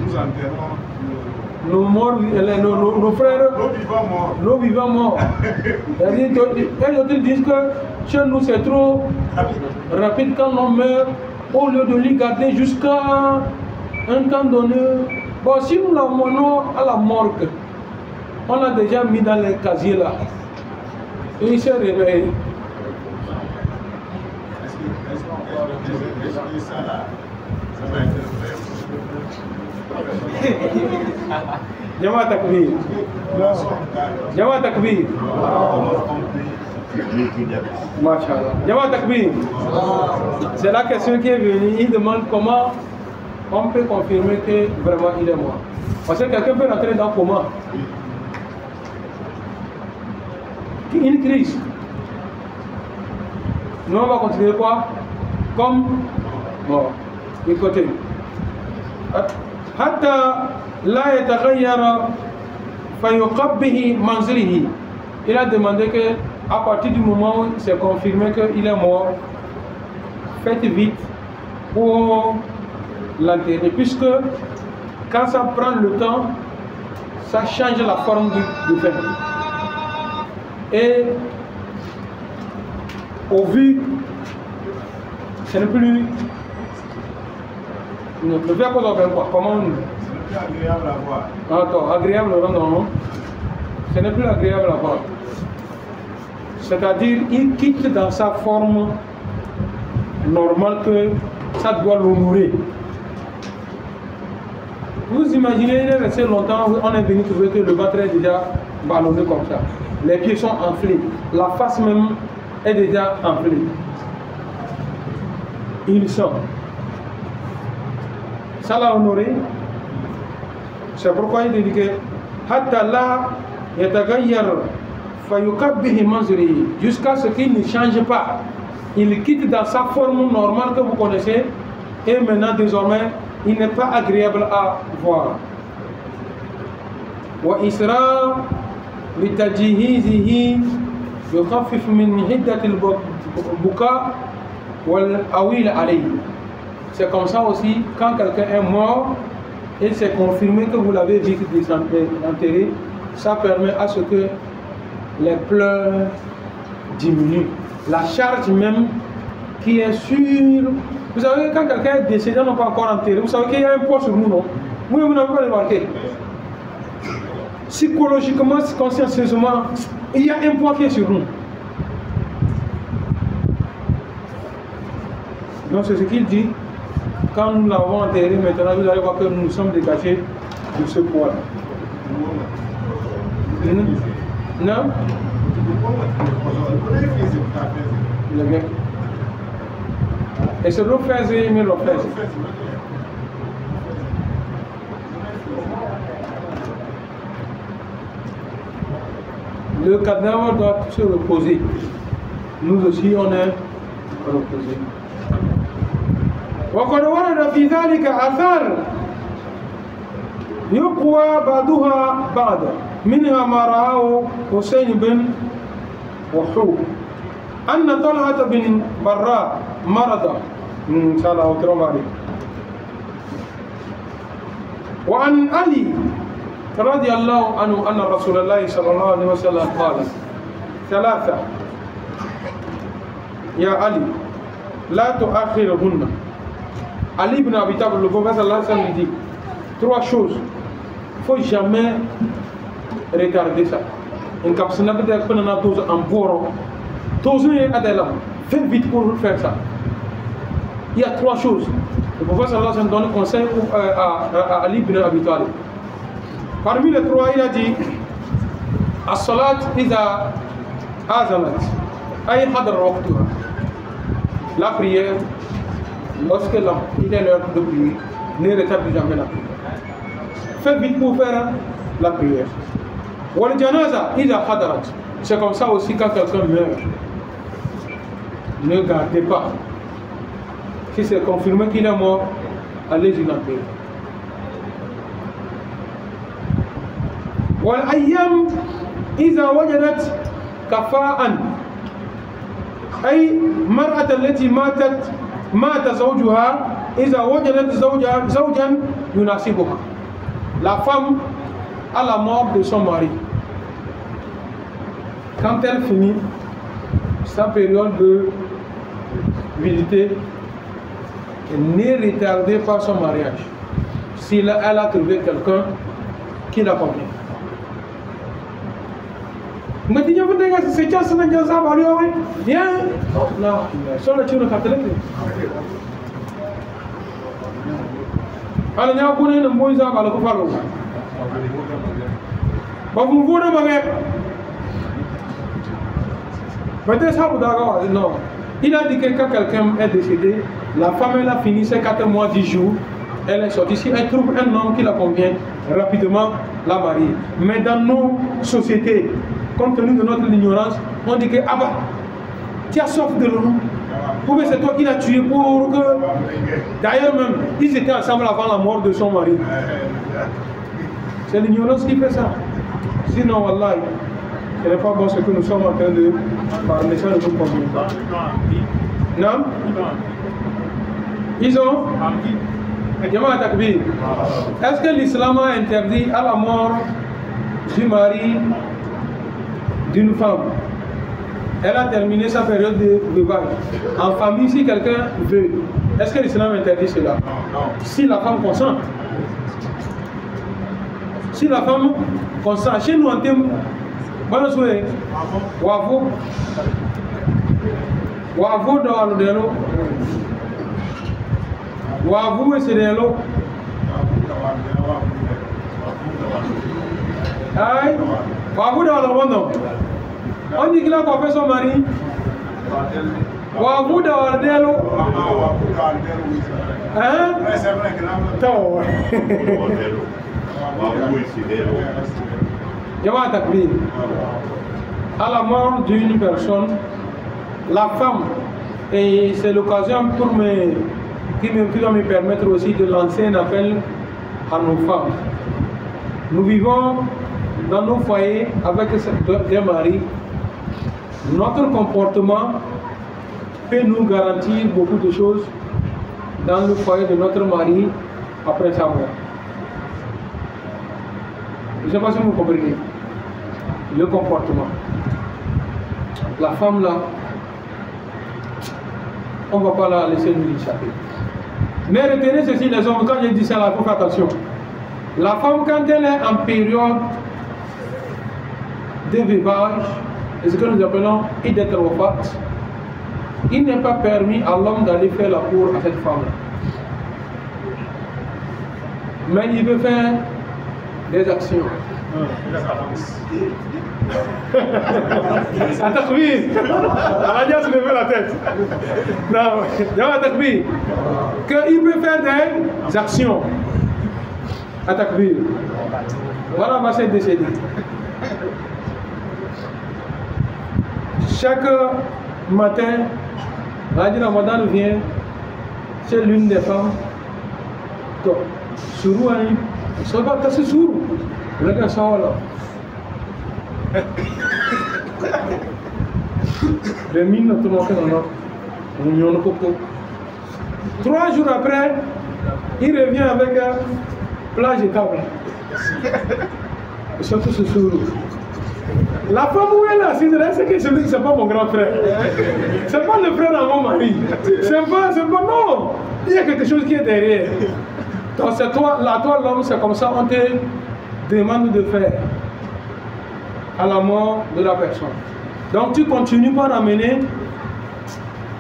nous enterrons nos morts, nos frères, nos vivants morts. Les autres disent que chez nous c'est trop rapide quand on meurt, au lieu de les garder jusqu'à un temps donné. Bon, si nous l'amenons à la morgue, on l'a déjà mis dans les casiers là. Et il s'est réveillé. Est-ce que ça là, ça va être vrai? Jama takbir. Jama takbir. Masha'Allah. Jama takbir. C'est la question qui est venue. Il demande comment on peut confirmer que vraiment il est mort. Parce que quelqu'un peut rentrer dans le coma. Une crise. Nous on va continuer quoi? Comme mort. Écoutez. حتى لا يتغير فيقبه منزله. Il a demandé que à partir du moment où c'est confirmé qu'il est mort, faites vite pour l'enterrer, puisque quand ça prend le temps, ça change la forme du fait. Et au vu, ce n'est plus le fait qu'on a quoi? Comment on... C'est agréable à voir. Attends, agréable, non. Ce n'est plus agréable à voir. C'est-à-dire, il quitte dans sa forme normale que ça doit l'honorer. Vous imaginez, il est resté longtemps, on est venu trouver que le ventre est déjà ballonné comme ça. Les pieds sont enflés. La face même est déjà enflée. Il sent. Ça l'a honoré. C'est pourquoi il dit que Hatta la yatagayyar fayukabbihi manzurihi, jusqu'à ce qu'il ne change pas. Il quitte dans sa forme normale que vous connaissez et maintenant désormais il n'est pas agréable à voir. Wa isra litajhizihi yukhaffif min hiddat al-buka wal awil alayhi. C'est comme ça aussi, quand quelqu'un est mort et c'est confirmé que vous l'avez vite enterré, ça permet à ce que les pleurs diminuent. La charge même qui est sur... Vous savez, quand quelqu'un est décédé, on n'a pas encore enterré, vous savez qu'il y a un poids sur nous, non? Oui, vous n'avez pas remarqué. Psychologiquement, consciencieusement, il y a un poids qui est sur nous. Donc c'est ce qu'il dit. Quand nous l'avons enterré, maintenant vous allez voir que nous sommes dégagés de ce poids-là. Non? Le bien. Et c'est l'eau faisait, mais l'eau faisait. Le cadavre doit se reposer. Nous aussi, on est reposés. وقد ورد في ذلك آثار يقوى بعضها بعضا منها ما رآه حسين بن وحوب أن طلحة بن براء مرض إن شاء الله أكرم عليه. وعن علي رضي الله عنه أن رسول الله صلى الله عليه وسلم قال ثلاثة يا علي لا تؤخرهن. Ali ibn Abi Talib, le prophète sallallahu alayhi wa sallam dit trois choses. Il ne faut jamais retarder ça. Une capsule peut-être qu'on a tous en bord. Tous les adhérents, faites vite pour faire ça. Il y a trois choses. Le prophète sallallahu alayhi wa sallam donne conseil à Ali ibn Abi Talib. Parmi les trois, il a dit As-salat iza azamat ay hadar waqtuha. La prière, lorsque il est l'heure de prier, ne retarde jamais la prière. Faites vite pour faire la prière. Wal janaza ida hadarat. C'est comme ça aussi quand quelqu'un meurt. Ne gardez pas. Si c'est confirmé qu'il est mort, allez-y l'enterrer. Wal ayyam ida wajadat kafa'an. أي مرأة التي مات زوجها إذا وجدت زوجا يناسبها. La femme à la mort de son mari, quand elle finit sa période de visiter, ne retardez pas son mariage si elle a trouvé quelqu'un qui la convient. Mais dis-moi, c'est ça, c'est ça, bien. Non, sur le tiro catholique. ala nya ko ne mboy za bala ko falo ba vous voulez manger peut-être ça vous d'accord non il a dit que quand quelqu'un est décédé la femme elle a fini ses 4 mois 10 jours elle est sortie ici elle trouve un homme qui la convient rapidement la marier mais dans nos sociétés compte tenu de notre ignorance on dit que ah bah tu as soif de l'eau ou bien c'est toi qui l'as tué pour que d'ailleurs même ils étaient ensemble avant la mort de son mari c'est l'ignorance qui fait ça sinon wallah ce n'est pas bon ce que nous sommes en train de parler ça ne nous convient pas non ils ont Jama'a Takbir. Est-ce que l'islam a interdit à la mort du mari d'une femme? Elle a terminé sa période de veuvage. En famille, si quelqu'un veut, est-ce que l'islam interdit cela? Non. Si la femme consent. Si la femme consent, chez nous en termes, bon souhait, wavo dans le délo. Wavu et Sénélo. Aïe, Wavu dans le monde. On dit qu'il a pas fait son mari. Wavu dans le délo. Hein? Jama'a Takbir. À la mort d'une personne, la femme, et c'est l'occasion pour qui va me permettre aussi de lancer un appel à nos femmes. Nous vivons dans nos foyers avec des maris. Notre comportement peut nous garantir beaucoup de choses dans le foyer de notre mari après sa mort. Je ne sais pas si vous comprenez. Le comportement. La femme là, on ne va pas la laisser nous échapper. Mais retenez ceci les hommes, quand je dis ça, il faut faire attention. La femme, quand elle est en période de veuvage, et ce que nous appelons Iddat al-Wafat, il n'est pas permis à l'homme d'aller faire la cour à cette femme. Mais il veut faire des actions. Attends, oui. Aladia se levait la tête. Non, Takbir. Qu'il peut faire des actions. Takbir. Voilà ma chère décédée. Chaque matin, Radi Ramadan vient chez l'une des femmes. Sourou, ça va tasser sourou. Regarde ça là. Les mines tout le monde. 3 jours après, il revient avec plage et table. Et surtout ce sourou. La femme où elle est assise, c'est que c'est pas mon grand frère. C'est pas le frère de mon mari. C'est pas, non. Il y a quelque chose qui est derrière. Donc c'est toi l'homme, c'est comme ça, on te demande de faire à la mort de la personne. Donc tu continues par amener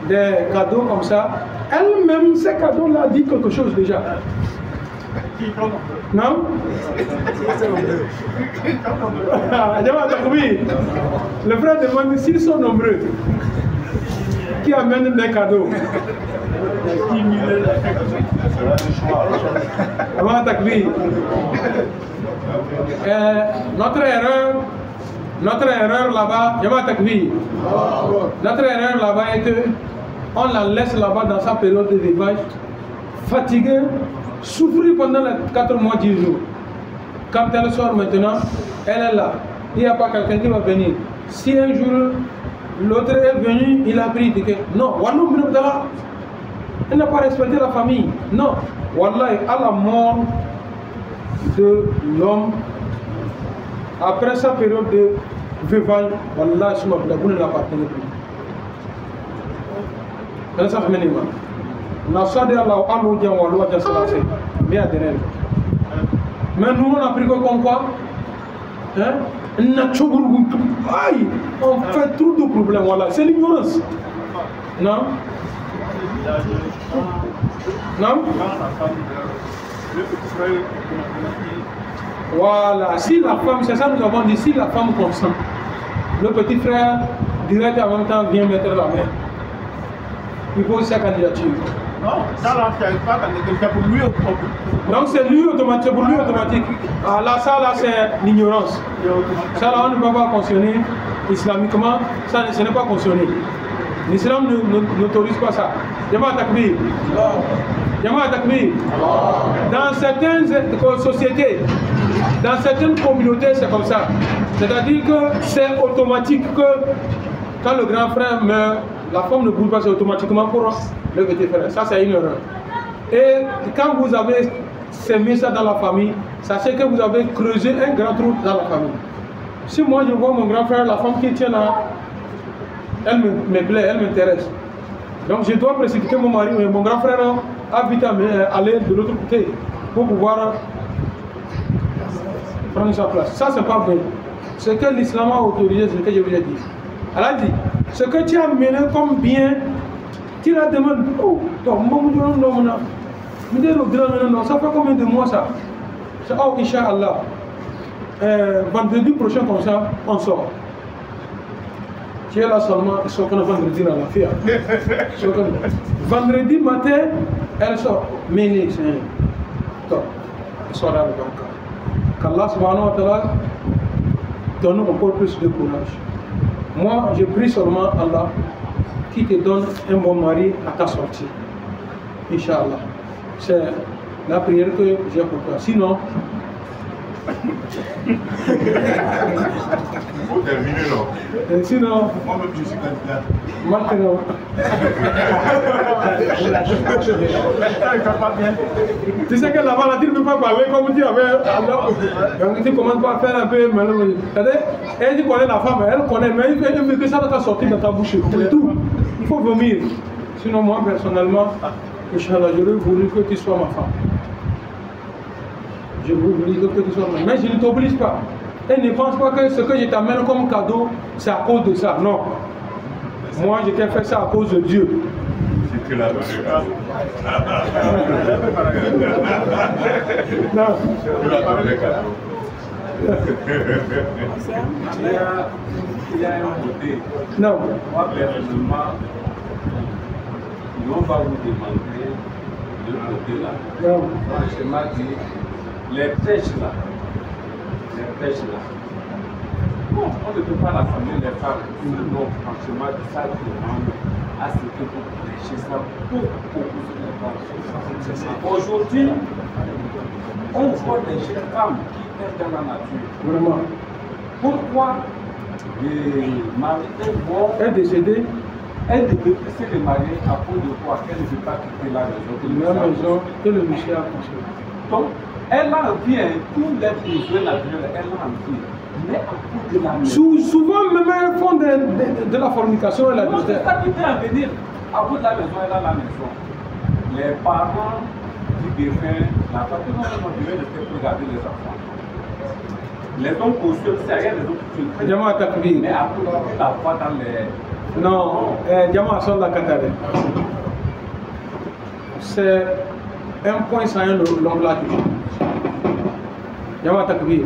des cadeaux comme ça. Elle-même, ces cadeaux-là, dit quelque chose déjà. Non? Le frère demande s'ils sont nombreux. Qui amène des cadeaux? Avant Takbir. Notre erreur là-bas, notre erreur là-bas est que on la laisse là-bas dans sa période de veuvage, fatiguée, souffrir pendant les 4 mois, 10 jours. Quand elle sort maintenant, elle est là. Il n'y a pas quelqu'un qui va venir. Si un jour l'autre est venu, il a pris que non, elle n'a pas respecté la famille. Non, Wallah, à la mort de l'homme, après sa période de veuvage, Wallah, vous ne l'appartenez plus. Mais nous on a pris comme quoi hein? On fait trop de problèmes, voilà. C'est l'ignorance. Non? Non? petit frère, voilà, si la femme, c'est ça nous avons dit, si la femme consent, le petit frère direct en même temps vient mettre la main. Il pose sa candidature. non, ça là, c'est pas c'est pour lui. Donc c'est lui automatique, pour lui automatique. Ah, là, ça là c'est l'ignorance. Ça là on ne peut pas cautionner islamiquement, ça ce n'est pas cautionné. L'islam n'autorise pas ça. Jama'a takbir. Jama'a takbir. Dans certaines sociétés, dans certaines communautés, c'est comme ça. C'est-à-dire que c'est automatique que quand le grand frère meurt, la femme ne bouge pas, c'est automatiquement pour le petit frère. Ça, c'est une erreur. Et quand vous avez sémé ça dans la famille, sachez que vous avez creusé un grand trou dans la famille. Si moi je vois mon grand frère, la femme qui tient là, elle me plaît, elle m'intéresse. Donc je dois précipiter mon mari, mon grand frère a vite à aller de l'autre côté pour pouvoir prendre sa place. Ça, c'est pas vrai. Ce que l'islam a autorisé, c'est ce que je vous ai dit. Elle a dit, ce que tu as mené comme bien, tu la demandes, oh, ça fait combien de mois ça? Oh, Inch'Allah. Vendredi prochain, comme ça, on sort. Tu es là seulement, ils sont qu'on a vendredi dans la fille. Vendredi matin, elle sort. Mais c'est un top. Elle sort dans le banque. Qu'Allah subhanahu wa ta'ala donne encore plus de courage. Moi, je prie seulement Allah qui te donne un bon mari à ta sortie. Inch'Allah. C'est la prière que j'ai pour toi. Sinon, faut terminer, non? Sinon, Moi-même, je suis candidat. maintenant. Tu sais que là-bas, tu ne peux pas parler comme tu avais. Donc tu commences pas à faire un peu. Elle dit connaît la femme, elle connaît, mais elle veut que ça va sortir dans ta bouche. C'est tout. Il faut vomir. Sinon, moi, personnellement, Inch'Allah, j'aurais voulu que tu sois ma femme. Je voulais que tu sois ma femme. Mais je ne t'oblige pas. Et ne pense pas que ce que je t'amène comme cadeau, c'est à cause de ça. Non. Moi, je t'ai fait ça à cause de Dieu. C'est que la bonne Non. Il y a un côté. Non. Moi, personnellement, on va vous demander de côté là. Non. Franchement, les pêches là. Bon, on ne peut pas la famille les femmes. Non, franchement, ça demande à ce que vous prêchez ça beaucoup sur les femmes. Aujourd'hui, on voit des jeunes femmes qui aiment dans la nature. Vraiment. Pourquoi les maris est décédé? Elle devait se marier à cause de quoi? Elle ne veut pas quitter la maison. La maison que le monsieur a construite. Donc, elle a envie, tous les besoins naturels, elle a envie. Mais à cause de la maison. Souvent, même elles font de la fornication et la Non, c'est ça qui fait venir. À cause de la maison, elle a la maison. Les parents du défunt, la famille, non, devait rester pour garder les enfants. Les hommes cautions, c'est rien, les autres qui le Jama'a takbir. Mais à cause de la foi dans les. Non, Jama'a sur la Qataré. C'est un point sans un long là. Jama'a takbir.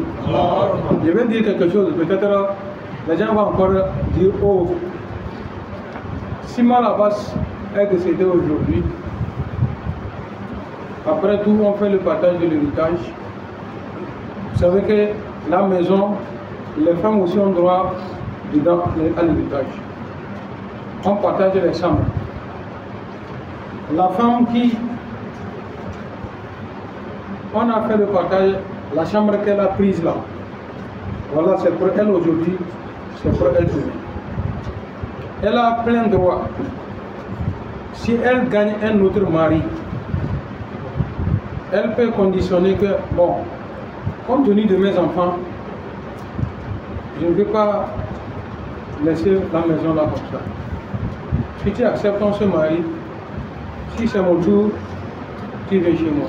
Je vais dire quelque chose, peut-être les gens vont encore dire, oh, si Malabas est décédé aujourd'hui, après tout, on fait le partage de l'héritage. Vous savez que la maison, les femmes aussi ont droit dedans à l'héritage. On partage les chambres. La femme qui, on a fait le partage, la chambre qu'elle a prise là, voilà, c'est pour elle aujourd'hui, c'est pour elle demain. Elle a plein droit. Si elle gagne un autre mari, elle peut conditionner que, bon, compte tenu de mes enfants, je ne vais pas laisser la maison là comme ça. Si tu acceptes ce mari, si c'est mon tour, tu viens chez moi.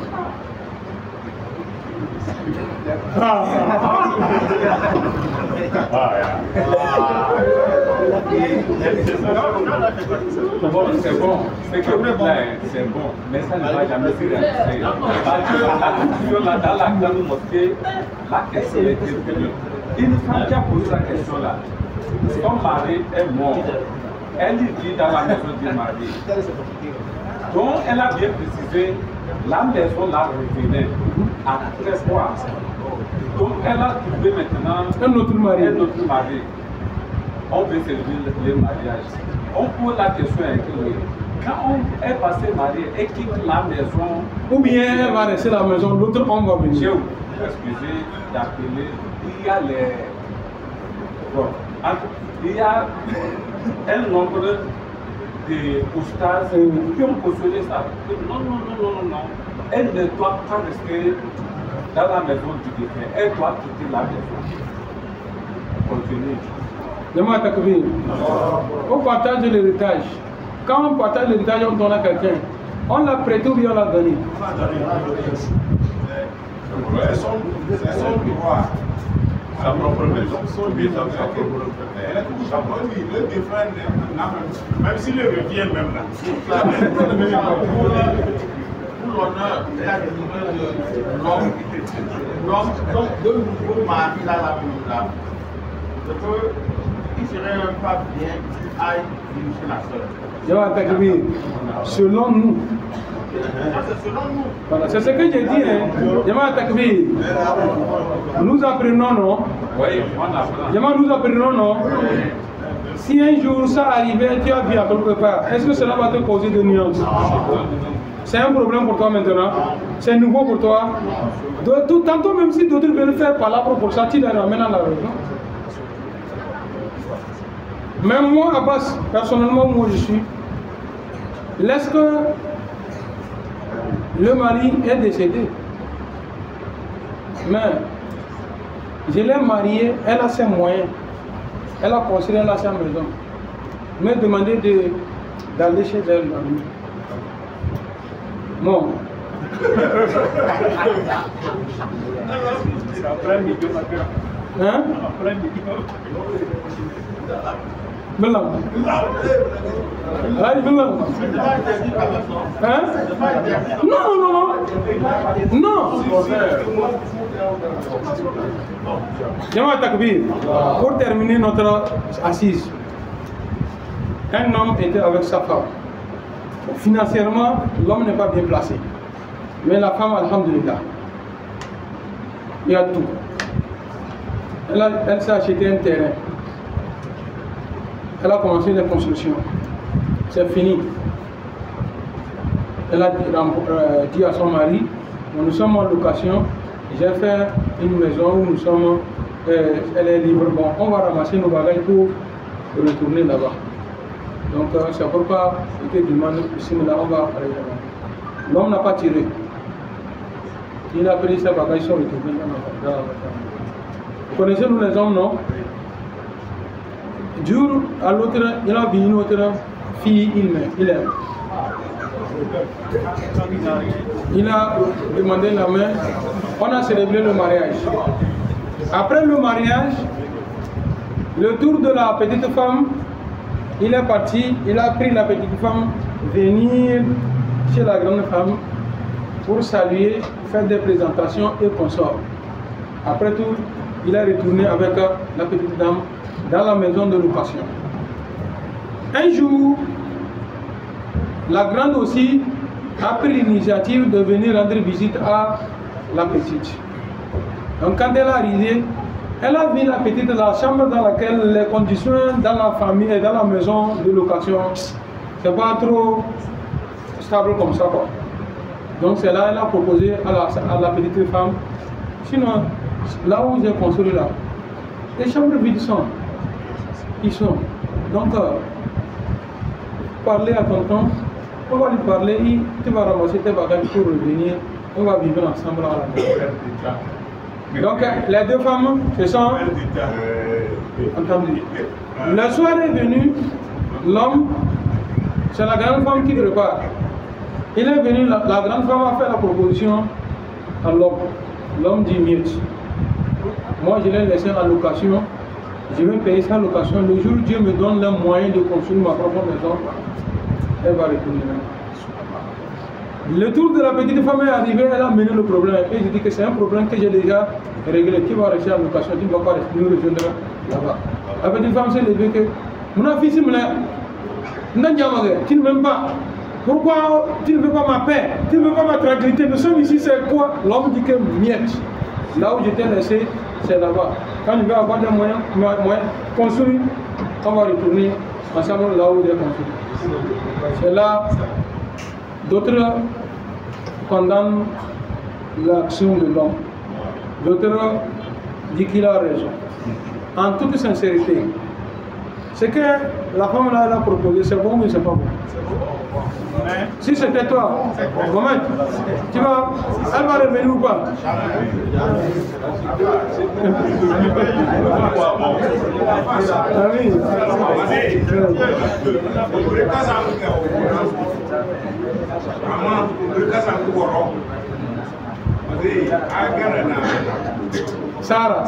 C'est bon, c'est que c'est bon, mais ça ne va jamais se réaliser. Parce que la discussion là, dans la grande mosquée, la question est très bien. Une femme qui a posé la question là, son mari est mort, elle vit dans la maison du mari. Donc elle a bien précisé, la maison là revenait après quoi. Donc elle a trouvé maintenant un autre mari. On veut servir le mariage. On pose la question est que quand on est passé marié et quitte la maison, ou bien elle va rester à la maison, l'autre homme va venir. Je vous excusez d'appeler, il y a les... Bon, il y a un nombre de oustas qui ont postulé ça. Non. Elle ne doit pas rester dans la maison du défunt. Elle doit quitter la maison. Continue. On partage l'héritage. Quand on partage l'héritage, on donne à quelqu'un. On l'a prêté ou bien on l'a donné. C'est son droit. Sa propre maison. Le défunt, même s'il revient même là. Pour l'honneur et la dignité de l'homme, donc de nouveau mari là, il serait même pas bien qu'il aille chez la sœur. Selon nous. Voilà, c'est ce que j'ai dit. Nous apprenons, non? Oui, on apprend. Nous apprenons, non? Si un jour ça arrivait, tu as vu à quelque part, est-ce que cela va te causer de nuances? C'est un problème pour toi maintenant? C'est nouveau pour toi? Tantôt, même si d'autres veulent faire palabre pour ça, tu les ramènes à la raison. Même moi, Abbas, personnellement, moi je suis. Lorsque le mari est décédé, mais je l'ai mariée, elle a ses moyens, elle a construit, elle a sa maison. Me demander d'aller chez elle la nuit. Non. Hein? Belum. Belum. Hein? Non. Jamaat Takbir. Pour terminer notre assise, un homme était avec sa femme. Financièrement, l'homme n'est pas bien placé. Mais la femme, alhamdulillah, il y a tout. Elle s'est acheté un terrain. Elle a commencé les constructions. C'est fini. Elle a dit à son mari, nous sommes en location, j'ai fait une maison où nous sommes, elle est libre. Bon, on va ramasser nos bagages pour retourner là-bas. Donc c'est pourquoi il te demande, ici, là, on va aller là-bas. L'homme n'a pas tiré. Il a pris ses bagages, ils sont retournés dans la maison. Vous connaissez nous les hommes, non? Du jour à l'autre, il a vu une autre fille, il aime. Il a demandé la main, on a célébré le mariage. Après le mariage, le tour de la petite femme, il est parti, il a pris la petite femme, venir chez la grande femme pour saluer, faire des présentations et consorts. Après tout, il est retourné avec la petite dame dans la maison de location. Un jour, la grande aussi a pris l'initiative de venir rendre visite à la petite. Donc quand elle est arrivée, elle a vu la petite, la chambre dans laquelle les conditions dans la famille et dans la maison de location, c'est pas trop stable comme ça, quoi. Donc c'est là qu'elle a proposé à la petite femme, sinon, là où j'ai construit là, les chambres vides sont. Ils sont. Donc, parler à tonton, on va lui parler, tu vas ramasser tes bagages pour revenir, on va vivre ensemble à la maison. Donc, les deux femmes se sont entendues. Le soir est venu, l'homme, c'est la grande femme qui prépare. Il est venu, la grande femme a fait la proposition à l'homme. l'homme dit miette. Moi, je l'ai laissé en location. Je vais payer sa location. Le jour où Dieu me donne le moyen de construire ma propre maison, elle va retourner. Le tour de la petite femme est arrivé, elle a mené le problème. Et je dis que c'est un problème que j'ai déjà réglé. Qui va rester en location, tu ne vas pas nous rejoindre là-bas. La petite femme s'est levée que mon fils me l'a. Tu ne m'aimes pas. Pourquoi tu ne veux pas ma paix? Tu ne veux pas ma tranquillité? Nous sommes ici, c'est quoi? L'homme dit que miette. Là où je t'ai laissé, c'est là-bas. Quand je vais avoir des moyens construits, on va retourner ensemble là où il est construit. C'est là, d'autres condamnent l'action de l'homme. D'autres disent qu'il a raison. En toute sincérité, ce que la femme là, elle a proposé, c'est bon ou c'est pas bon? Si c'était toi, Mohamed, tu vas, elle va revenir ou pas? Sarah.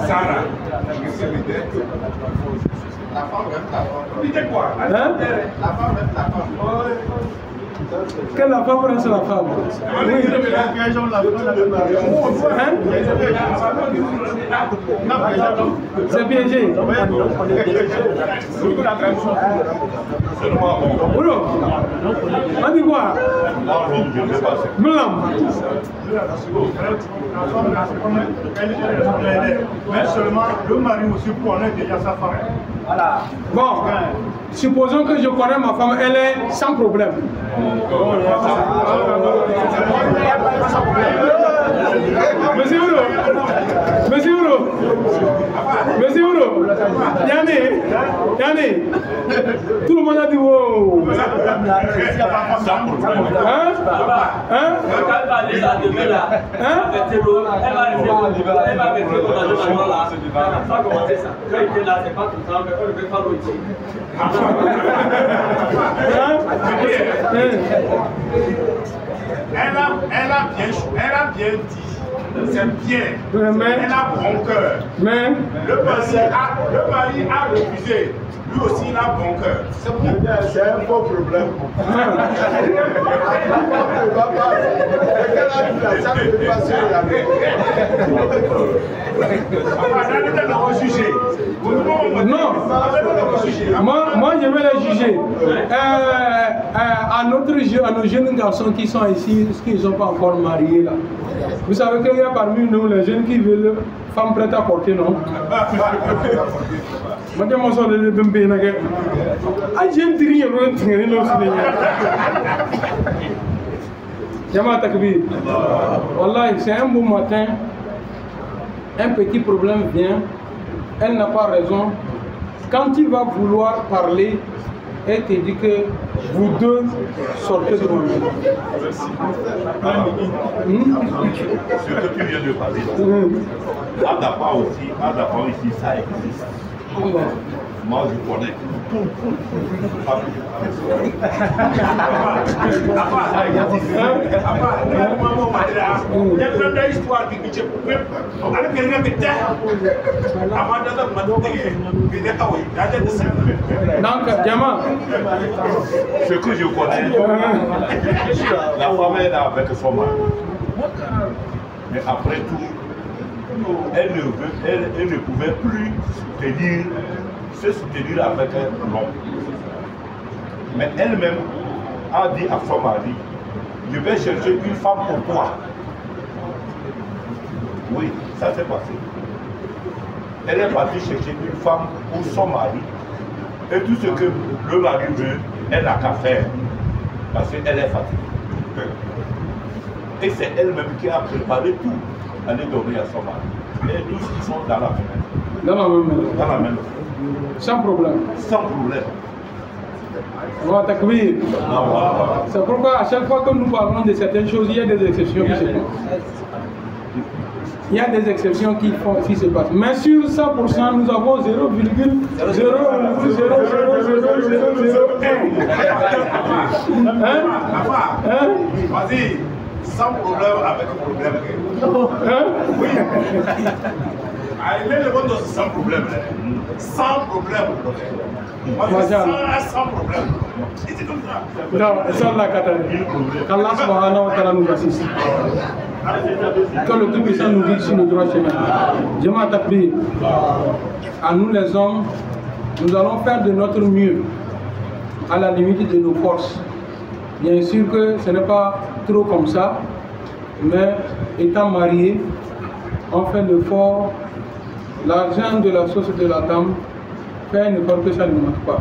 La femme reste la femme. Tu dis quoi? Hein? La femme reste la femme. Que la femme reste la femme. Oui. C'est piégé. On dit quoi? Mais seulement le mari aussi connaît déjà sa femme. Voilà. Bon, supposons que je connais ma femme, elle est sans problème. Monsieur Ouro, Yanné, tout le monde a dit wow. Elle a bien dit. C'est bien. Elle a bon cœur. Mais le mari a refusé. Lui aussi, il a bon cœur. C'est un faux problème. Non, moi je vais les juger. À nos jeunes garçons qui sont ici, qui ne sont pas encore mariés là. Vous savez qu'il y a parmi nous les jeunes qui veulent femmes prêtes à porter, non? C'est un beau matin, un petit problème vient, elle n'a pas raison. Quand il va vouloir parler, elle te dit que vous deux sortez de mon maison. Ce que tu viens de parler, à Dakar aussi, ça existe. Moi, je connais. Donc, Diamant, ce que je connais, la femme est là avec son mari. Mais après tout, elle ne pouvait plus se soutenir avec l'homme. Mais elle-même a dit à son mari, je vais chercher une femme pour toi. Oui, ça s'est passé. Elle est partie chercher une femme pour son mari. Et tout ce que le mari veut, elle n'a qu'à faire. Parce qu'elle est fatiguée. Et c'est elle-même qui a préparé tout à aller donner à son mari. Et tous ils sont dans la fenêtre. dans la même maison. Dans la même. Sans problème. Sans problème. Voilà, takbir. C'est pourquoi à chaque fois que nous parlons de certaines choses, il y a des exceptions qui se passent. Il y a des exceptions qui se passent. Mais sur 100%, nous avons 0,000000001. Vas-y, sans problème avec problème. Hein? Oui. Ah, il est le monde aussi sans problème. Sans problème. Moi, je sens sans problème. C'est comme ça. Non, ça là, qu'Allah subhanahu wa ta'ala nous assiste. Que le Tout-Puissant nous guide sur le droit chemin. Jamaat Takbir, à nous les hommes, nous allons faire de notre mieux à la limite de nos forces. Bien sûr que ce n'est pas trop comme ça, mais étant mariés, on fait l'effort. L'argent de la sauce de la dame fait un effort que ça ne manque pas.